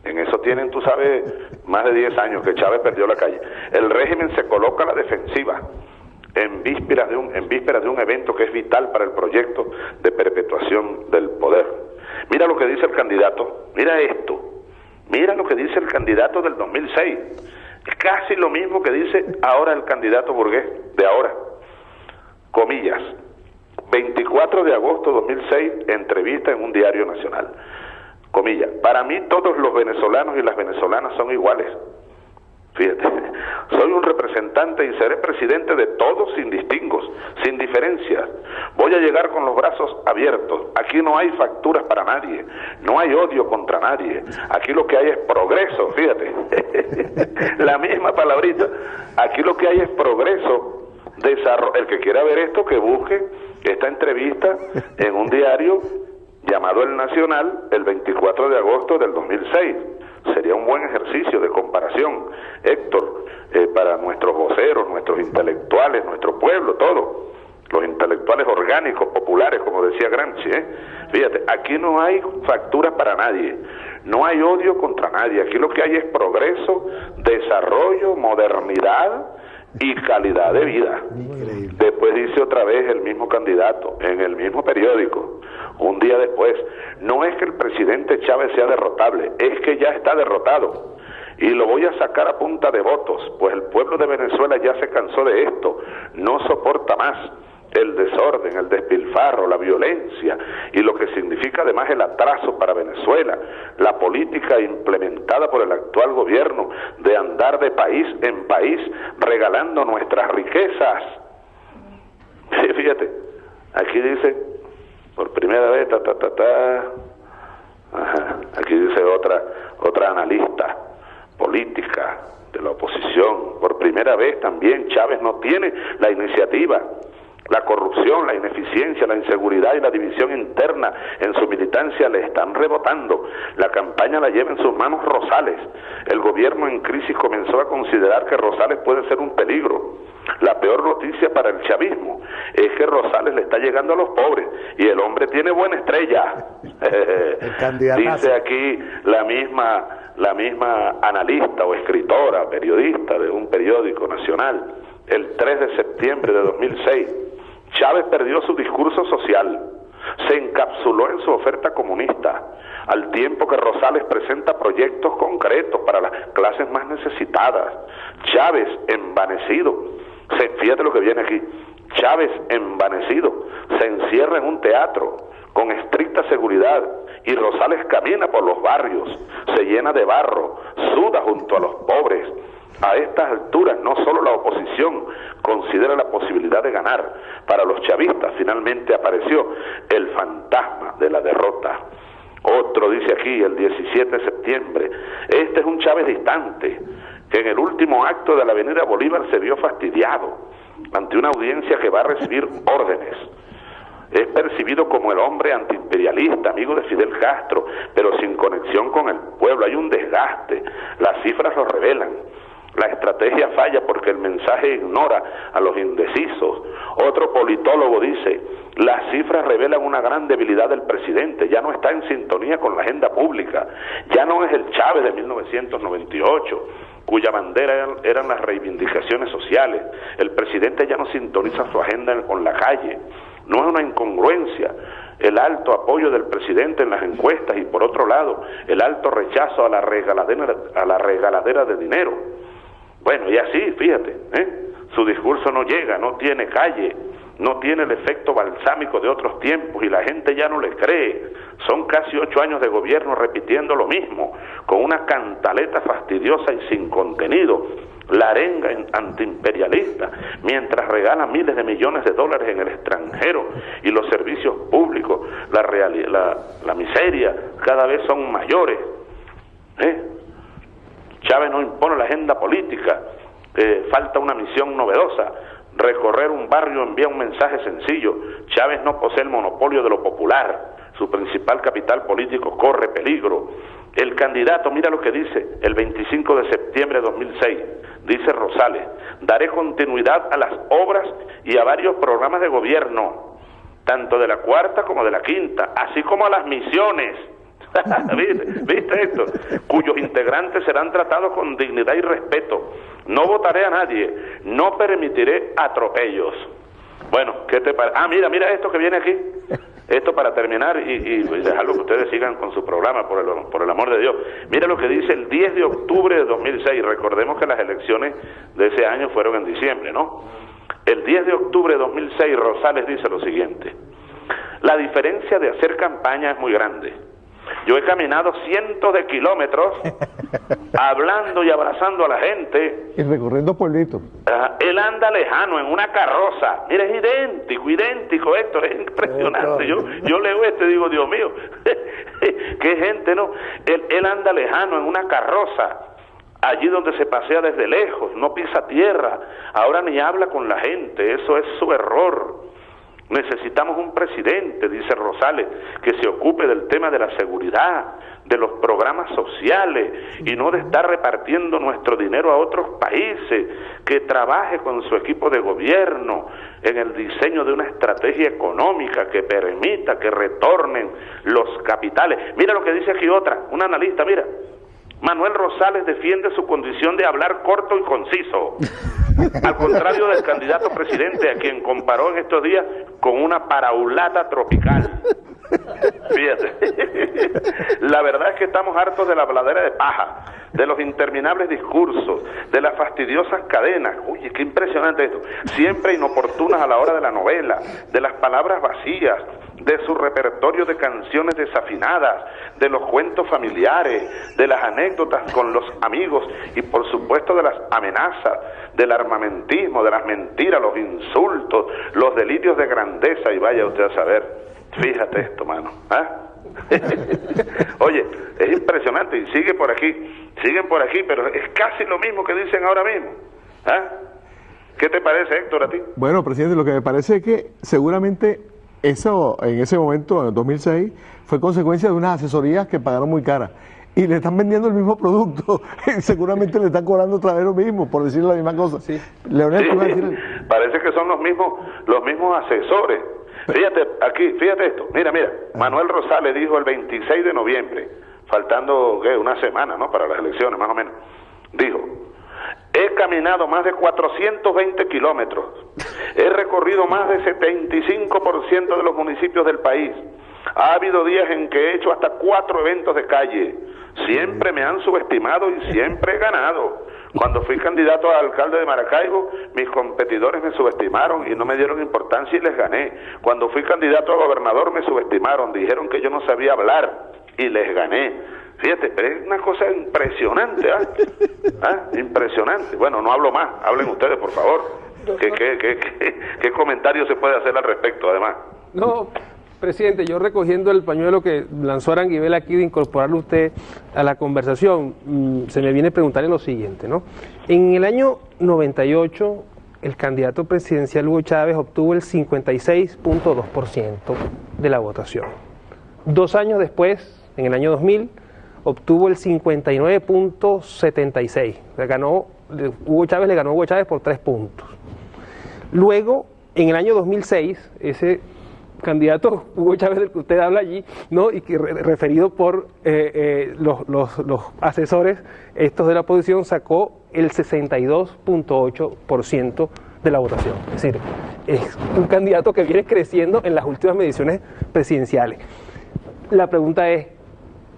En eso tienen, tú sabes, más de 10 años que Chávez perdió la calle. El régimen se coloca a la defensiva en vísperas de un evento que es vital para el proyecto de perpetuación del poder. Mira lo que dice el candidato, mira esto, mira lo que dice el candidato del 2006. Es casi lo mismo que dice ahora el candidato burgués de ahora. Comillas, 24 de agosto de 2006, entrevista en un diario nacional. Comillas, para mí todos los venezolanos y las venezolanas son iguales. Fíjate, soy un representante y seré presidente de todos sin distingos, sin diferencias. Voy a llegar con los brazos abiertos. Aquí no hay facturas para nadie, no hay odio contra nadie. Aquí lo que hay es progreso, fíjate. La misma palabrita. Aquí lo que hay es progreso, desarrollo. El que quiera ver esto, que busque esta entrevista en un diario llamado El Nacional, el 24 de agosto del 2006. Sería un buen ejercicio de comparación, Héctor, para nuestros voceros, nuestros intelectuales, nuestro pueblo, todo, los intelectuales orgánicos, populares, como decía Gramsci, Fíjate, aquí no hay facturas para nadie, no hay odio contra nadie, aquí lo que hay es progreso, desarrollo, modernidad y calidad de vida. Después dice otra vez el mismo candidato, en el mismo periódico, un día después, no es que el presidente Chávez sea derrotable, es que ya está derrotado. Y lo voy a sacar a punta de votos, pues el pueblo de Venezuela ya se cansó de esto, no soporta más el desorden, el despilfarro, la violencia y lo que significa además el atraso para Venezuela, la política implementada por el actual gobierno de andar de país en país regalando nuestras riquezas. Fíjate, aquí dice, por primera vez, Ajá. Aquí dice otra analista política de la oposición, por primera vez también Chávez no tiene la iniciativa. La corrupción, la ineficiencia, la inseguridad y la división interna en su militancia le están rebotando. La campaña la lleva en sus manos Rosales. El gobierno en crisis comenzó a considerar que Rosales puede ser un peligro. La peor noticia para el chavismo es que Rosales le está llegando a los pobres y el hombre tiene buena estrella. Dice aquí la misma analista o escritora, periodista de un periódico nacional, el 3 de septiembre de 2006. Chávez perdió su discurso social, se encapsuló en su oferta comunista, al tiempo que Rosales presenta proyectos concretos para las clases más necesitadas. Chávez envanecido, fíjate lo que viene aquí, Chávez envanecido, se encierra en un teatro con estricta seguridad y Rosales camina por los barrios, se llena de barro, suda junto a los pobres. A estas alturas no solo la oposición considera la posibilidad de ganar, para los chavistas finalmente apareció el fantasma de la derrota. Otro dice aquí, el 17 de septiembre, este es un Chávez distante, que en el último acto de la Avenida Bolívar se vio fastidiado ante una audiencia que va a recibir órdenes. Es percibido como el hombre antiimperialista, amigo de Fidel Castro, pero sin conexión con el pueblo. Hay un desgaste, las cifras lo revelan. La estrategia falla porque el mensaje ignora a los indecisos. Otro politólogo dice, las cifras revelan una gran debilidad del presidente, ya no está en sintonía con la agenda pública, ya no es el Chávez de 1998, cuya bandera eran las reivindicaciones sociales. El presidente ya no sintoniza su agenda con la calle. No es una incongruencia el alto apoyo del presidente en las encuestas y por otro lado el alto rechazo a la regaladera de dinero. Bueno, y así, fíjate, su discurso no llega, no tiene calle, no tiene el efecto balsámico de otros tiempos y la gente ya no le cree. Son casi 8 años de gobierno repitiendo lo mismo, con una cantaleta fastidiosa y sin contenido, la arenga antiimperialista, mientras regala miles de millones de dólares en el extranjero y los servicios públicos, la miseria cada vez son mayores. Chávez no impone la agenda política, falta una misión novedosa. Recorrer un barrio envía un mensaje sencillo. Chávez no posee el monopolio de lo popular, su principal capital político corre peligro. El candidato, mira lo que dice, el 25 de septiembre de 2006, dice Rosales, daré continuidad a las obras y a varios programas de gobierno, tanto de la cuarta como de la quinta, así como a las misiones. ¿Viste esto? Cuyos integrantes serán tratados con dignidad y respeto. No votaré a nadie, no permitiré atropellos. Bueno, ¿qué te parece? Mira esto que viene aquí. Esto para terminar y dejarlo que ustedes sigan con su programa, por el amor de Dios. Mira lo que dice el 10 de octubre de 2006. Recordemos que las elecciones de ese año fueron en diciembre, ¿no? El 10 de octubre de 2006 Rosales dice lo siguiente: la diferencia de hacer campaña es muy grande. Yo he caminado cientos de kilómetros hablando y abrazando a la gente. Y recorriendo pueblitos. Él anda lejano en una carroza. Mira, es idéntico, Héctor, es impresionante. Yo leo esto y digo, Dios mío, qué gente, ¿no? Él anda lejano en una carroza, allí donde se pasea desde lejos, no pisa tierra, ahora ni habla con la gente, eso es su error. Necesitamos un presidente, dice Rosales, que se ocupe del tema de la seguridad, de los programas sociales y no de estar repartiendo nuestro dinero a otros países, que trabaje con su equipo de gobierno en el diseño de una estrategia económica que permita que retornen los capitales. Mira lo que dice aquí una analista, mira, Manuel Rosales defiende su condición de hablar corto y conciso, al contrario del candidato presidente, a quien comparó en estos días con una paraulata tropical. Fíjate, la verdad es que estamos hartos de la habladera de paja, de los interminables discursos, de las fastidiosas cadenas, oye, qué impresionante esto, siempre inoportunas a la hora de la novela, de las palabras vacías, de su repertorio de canciones desafinadas, de los cuentos familiares, de las anécdotas con los amigos y por supuesto de las amenazas, del armamentismo, de las mentiras, los insultos, los delirios de grandeza, y vaya usted a saber. Fíjate esto, mano. ¿Ah? Oye, es impresionante y siguen por aquí, pero es casi lo mismo que dicen ahora mismo. ¿Ah? ¿Qué te parece, Héctor, a ti? Bueno, presidente, lo que me parece es que seguramente eso en ese momento, en el 2006, fue consecuencia de unas asesorías que pagaron muy caras. Y le están vendiendo el mismo producto, seguramente le están cobrando otra vez lo mismo, por decirle la misma cosa. Sí. Leonel, ¿qué iba a decir? Parece que son los mismos asesores. Fíjate esto, mira, Manuel Rosales dijo el 26 de noviembre, faltando una semana, ¿no?, para las elecciones, más o menos, dijo: he caminado más de 420 kilómetros, he recorrido más de 75% de los municipios del país, ha habido días en que he hecho hasta 4 eventos de calle, siempre me han subestimado y siempre he ganado. Cuando fui candidato a alcalde de Maracaibo, mis competidores me subestimaron y no me dieron importancia y les gané. Cuando fui candidato a gobernador me subestimaron, dijeron que yo no sabía hablar y les gané. Fíjate, pero es una cosa impresionante, impresionante. Bueno, no hablo más, hablen ustedes, por favor. ¿Qué comentario se puede hacer al respecto, además? No, presidente, yo recogiendo el pañuelo que lanzó Aranguibel aquí de incorporarlo usted a la conversación, se me viene a preguntarle lo siguiente, ¿no? En el año 98, el candidato presidencial Hugo Chávez obtuvo el 56.2% de la votación. 2 años después, en el año 2000, obtuvo el 59.76%. Hugo Chávez le ganó a Hugo Chávez por 3 puntos. Luego, en el año 2006, ese candidato Hugo Chávez del que usted habla allí, ¿no?, y que referido por los asesores estos de la oposición, sacó el 62.8% de la votación. Es decir, es un candidato que viene creciendo en las últimas mediciones presidenciales. La pregunta es,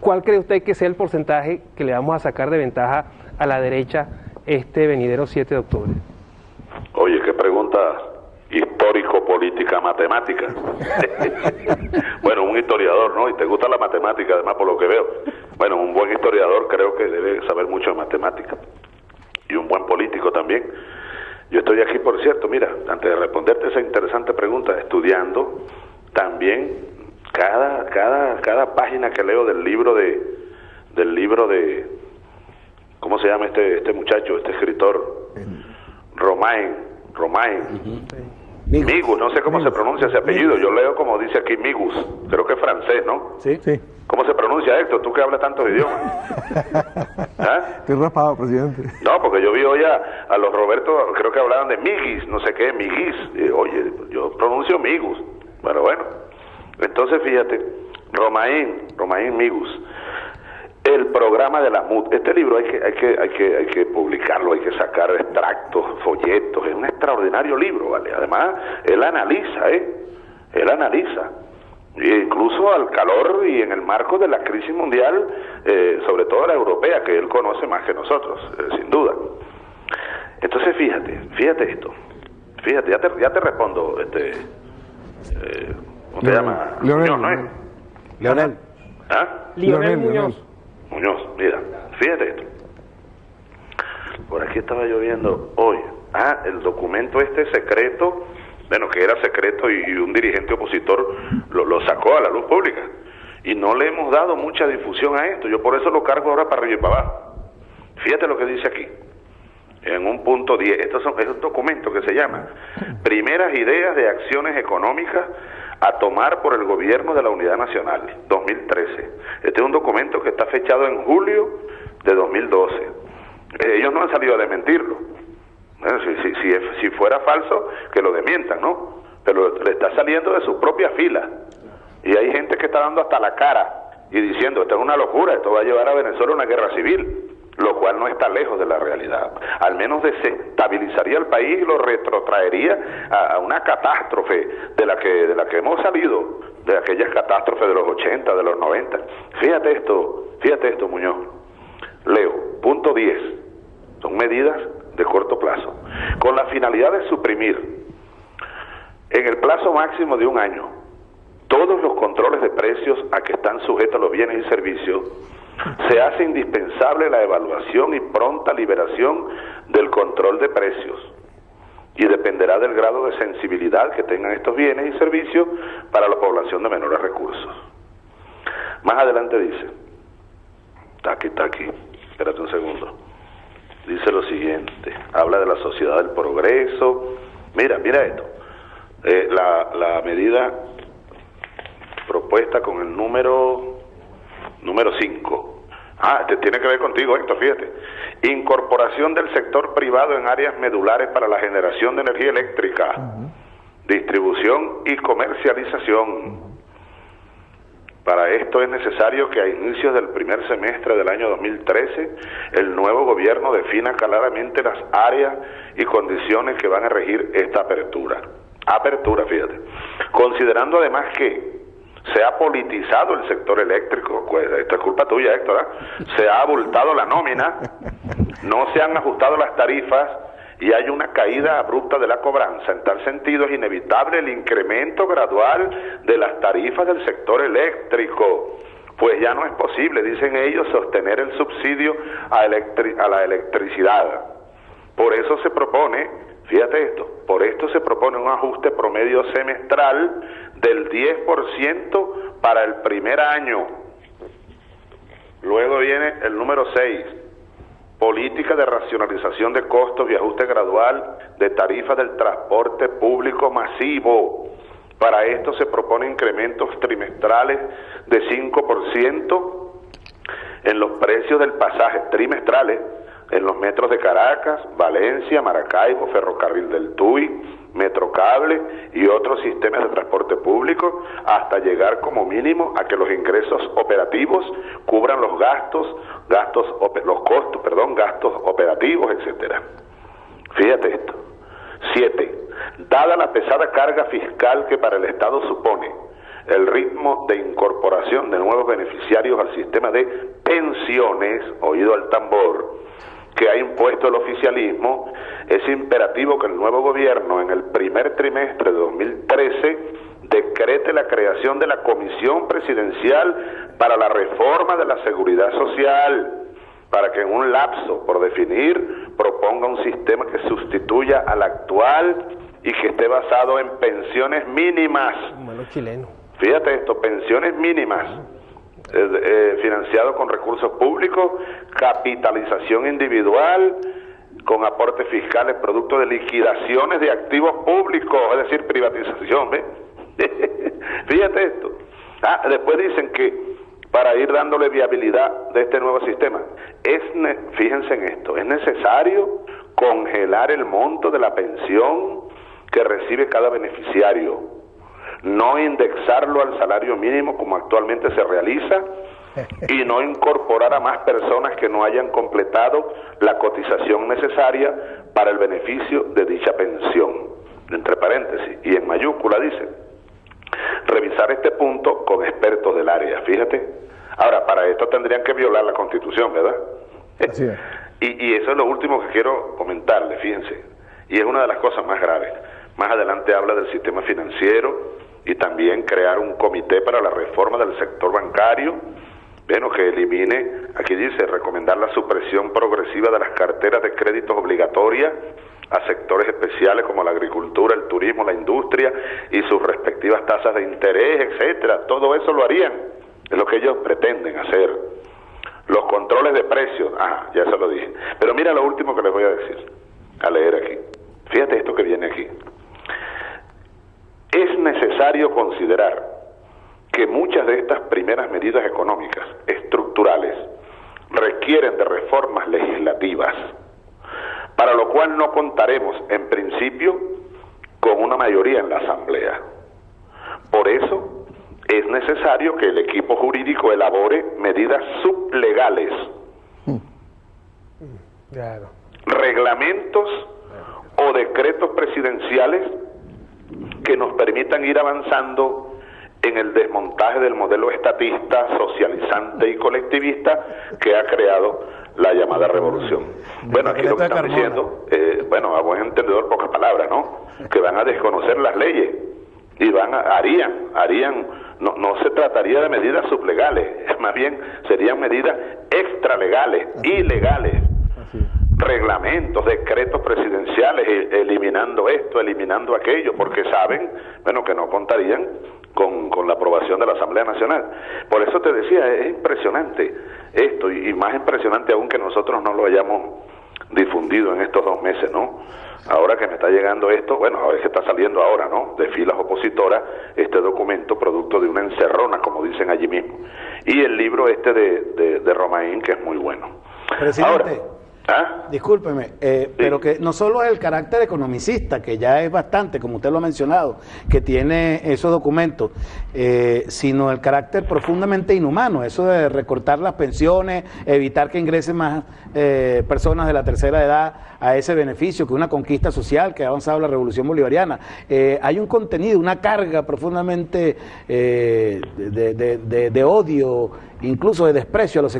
¿cuál cree usted que sea el porcentaje que le vamos a sacar de ventaja a la derecha este venidero 7 de octubre? Oye, qué pregunta histórico-política matemática. Bueno, un historiador, ¿no? Y te gusta la matemática, además, por lo que veo. Bueno, un buen historiador creo que debe saber mucho de matemática. Y un buen político también. Yo estoy aquí, por cierto, mira, antes de responderte esa interesante pregunta, estudiando también cada página que leo del libro de ¿cómo se llama este muchacho, este escritor? Romain. Migus, no sé cómo se pronuncia ese apellido, yo leo como dice aquí Migus, creo que es francés, ¿no? Sí. ¿Cómo se pronuncia, Héctor? Tú que hablas tantos idiomas. ¿Ah? Estoy raspado, presidente. No, porque yo vi hoy a los Roberto, creo que hablaban de Miguis, no sé qué, Miguis. Oye, yo pronuncio Migus. Bueno. Entonces, fíjate, Romain Migus. El programa de la MUD. Este libro hay que publicarlo, hay que sacar extractos, folletos. Es un extraordinario libro, ¿vale? Además, él analiza. Incluso al calor y en el marco de la crisis mundial, sobre todo la europea, que él conoce más que nosotros, sin duda. Entonces, fíjate esto. Fíjate, ya te respondo, ¿cómo te llama? Leonel. Muñoz, ¿no? Leonel. ¿Ah? Leonel Muñoz. Muñoz, mira, fíjate esto. Por aquí estaba yo viendo hoy, el documento secreto, bueno, que era secreto y un dirigente opositor lo sacó a la luz pública. Y no le hemos dado mucha difusión a esto, yo por eso lo cargo ahora para arriba y para abajo. Fíjate lo que dice aquí, en un punto 10, es un documento que se llama Primeras Ideas de Acciones Económicas a tomar por el gobierno de la Unidad Nacional, 2013. Este es un documento que está fechado en julio de 2012. Ellos no han salido a desmentirlo. Si fuera falso, que lo desmientan, ¿no? Pero le está saliendo de sus propias filas. Y hay gente que está dando hasta la cara y diciendo, esto es una locura, esto va a llevar a Venezuela a una guerra civil, lo cual no está lejos de la realidad. Al menos desestabilizaría el país y lo retrotraería a una catástrofe de la que hemos salido, de aquellas catástrofes de los 80, de los 90. Fíjate esto, Muñoz. Leo, punto 10. Son medidas de corto plazo, con la finalidad de suprimir en el plazo máximo de 1 año todos los controles de precios a que están sujetos los bienes y servicios. Se hace indispensable la evaluación y pronta liberación del control de precios, y dependerá del grado de sensibilidad que tengan estos bienes y servicios para la población de menores recursos. Más adelante dice, está aquí, espérate un segundo, dice lo siguiente, habla de la sociedad del progreso. Mira esto, la medida propuesta con el número 5. Tiene que ver contigo, Héctor, fíjate. Incorporación del sector privado en áreas medulares para la generación de energía eléctrica, distribución y comercialización. Para esto es necesario que a inicios del primer semestre del año 2013 el nuevo gobierno defina claramente las áreas y condiciones que van a regir esta apertura. Fíjate. Considerando además que se ha politizado el sector eléctrico, pues esto es culpa tuya, Héctor, se ha abultado la nómina, no se han ajustado las tarifas y hay una caída abrupta de la cobranza. En tal sentido es inevitable el incremento gradual de las tarifas del sector eléctrico, pues ya no es posible, dicen ellos, sostener el subsidio a la electricidad. Por eso se propone, fíjate esto, por esto se propone un ajuste promedio semestral del 10% para el primer año. Luego viene el número 6, política de racionalización de costos y ajuste gradual de tarifas del transporte público masivo. Para esto se propone incrementos trimestrales de 5% en los precios del pasaje trimestrales en los metros de Caracas, Valencia, Maracaibo, Ferrocarril del Tuy, Metrocable y otros sistemas de transporte público, hasta llegar como mínimo a que los ingresos operativos cubran los gastos operativos, etcétera. Fíjate esto. 7. Dada la pesada carga fiscal que para el Estado supone el ritmo de incorporación de nuevos beneficiarios al sistema de pensiones, oído al tambor, que ha impuesto el oficialismo, es imperativo que el nuevo gobierno en el primer trimestre de 2013 decrete la creación de la Comisión Presidencial para la Reforma de la Seguridad Social, para que en un lapso por definir proponga un sistema que sustituya al actual y que esté basado en pensiones mínimas. Fíjate esto, pensiones mínimas, financiado con recursos públicos, capitalización individual, con aportes fiscales producto de liquidaciones de activos públicos, es decir, privatización, ¿ves? Fíjate esto. Después dicen que para ir dándole viabilidad de este nuevo sistema, fíjense en esto, es necesario congelar el monto de la pensión que recibe cada beneficiario, no indexarlo al salario mínimo como actualmente se realiza, y no incorporar a más personas que no hayan completado la cotización necesaria para el beneficio de dicha pensión. Entre paréntesis, y en mayúscula dice, revisar este punto con expertos del área, fíjate. Ahora, para esto tendrían que violar la Constitución, ¿verdad? Así es. Y eso es lo último que quiero comentarle, fíjense, y es una de las cosas más graves. Más adelante habla del sistema financiero y también crear un comité para la reforma del sector bancario, bueno, que elimine, aquí dice, recomendar la supresión progresiva de las carteras de créditos obligatorias a sectores especiales como la agricultura, el turismo, la industria y sus respectivas tasas de interés, etcétera. Todo eso lo harían, es lo que ellos pretenden hacer. Los controles de precios, ya se lo dije. Pero mira lo último que les voy a decir, a leer aquí. Fíjate esto que viene aquí. Es necesario considerar que muchas de estas primeras medidas económicas estructurales requieren de reformas legislativas, para lo cual no contaremos en principio con una mayoría en la Asamblea. Por eso es necesario que el equipo jurídico elabore medidas sublegales, reglamentos o decretos presidenciales que nos permitan ir avanzando en el desmontaje del modelo estatista, socializante y colectivista que ha creado la llamada revolución. Bueno, aquí lo que están diciendo, bueno, a buen entendedor, pocas palabras, ¿no? Que van a desconocer las leyes y harían, no se trataría de medidas sublegales, más bien serían medidas extralegales, ilegales. Reglamentos, decretos presidenciales, eliminando esto, eliminando aquello, porque saben, bueno, que no contarían con la aprobación de la Asamblea Nacional. Por eso te decía, es impresionante esto, y más impresionante aún que nosotros no lo hayamos difundido en estos 2 meses, ¿no? Ahora que me está llegando esto, bueno, a ver qué está saliendo ahora, ¿no? De filas opositoras, este documento producto de una encerrona, como dicen allí mismo. Y el libro este de Romain, que es muy bueno. Presidente, discúlpeme, pero que no solo es el carácter economicista, que ya es bastante, como usted lo ha mencionado, que tiene esos documentos, sino el carácter profundamente inhumano, eso de recortar las pensiones, evitar que ingresen más personas de la tercera edad a ese beneficio, que una conquista social que ha avanzado la revolución bolivariana. Hay un contenido, una carga profundamente de odio, incluso de desprecio a los sectores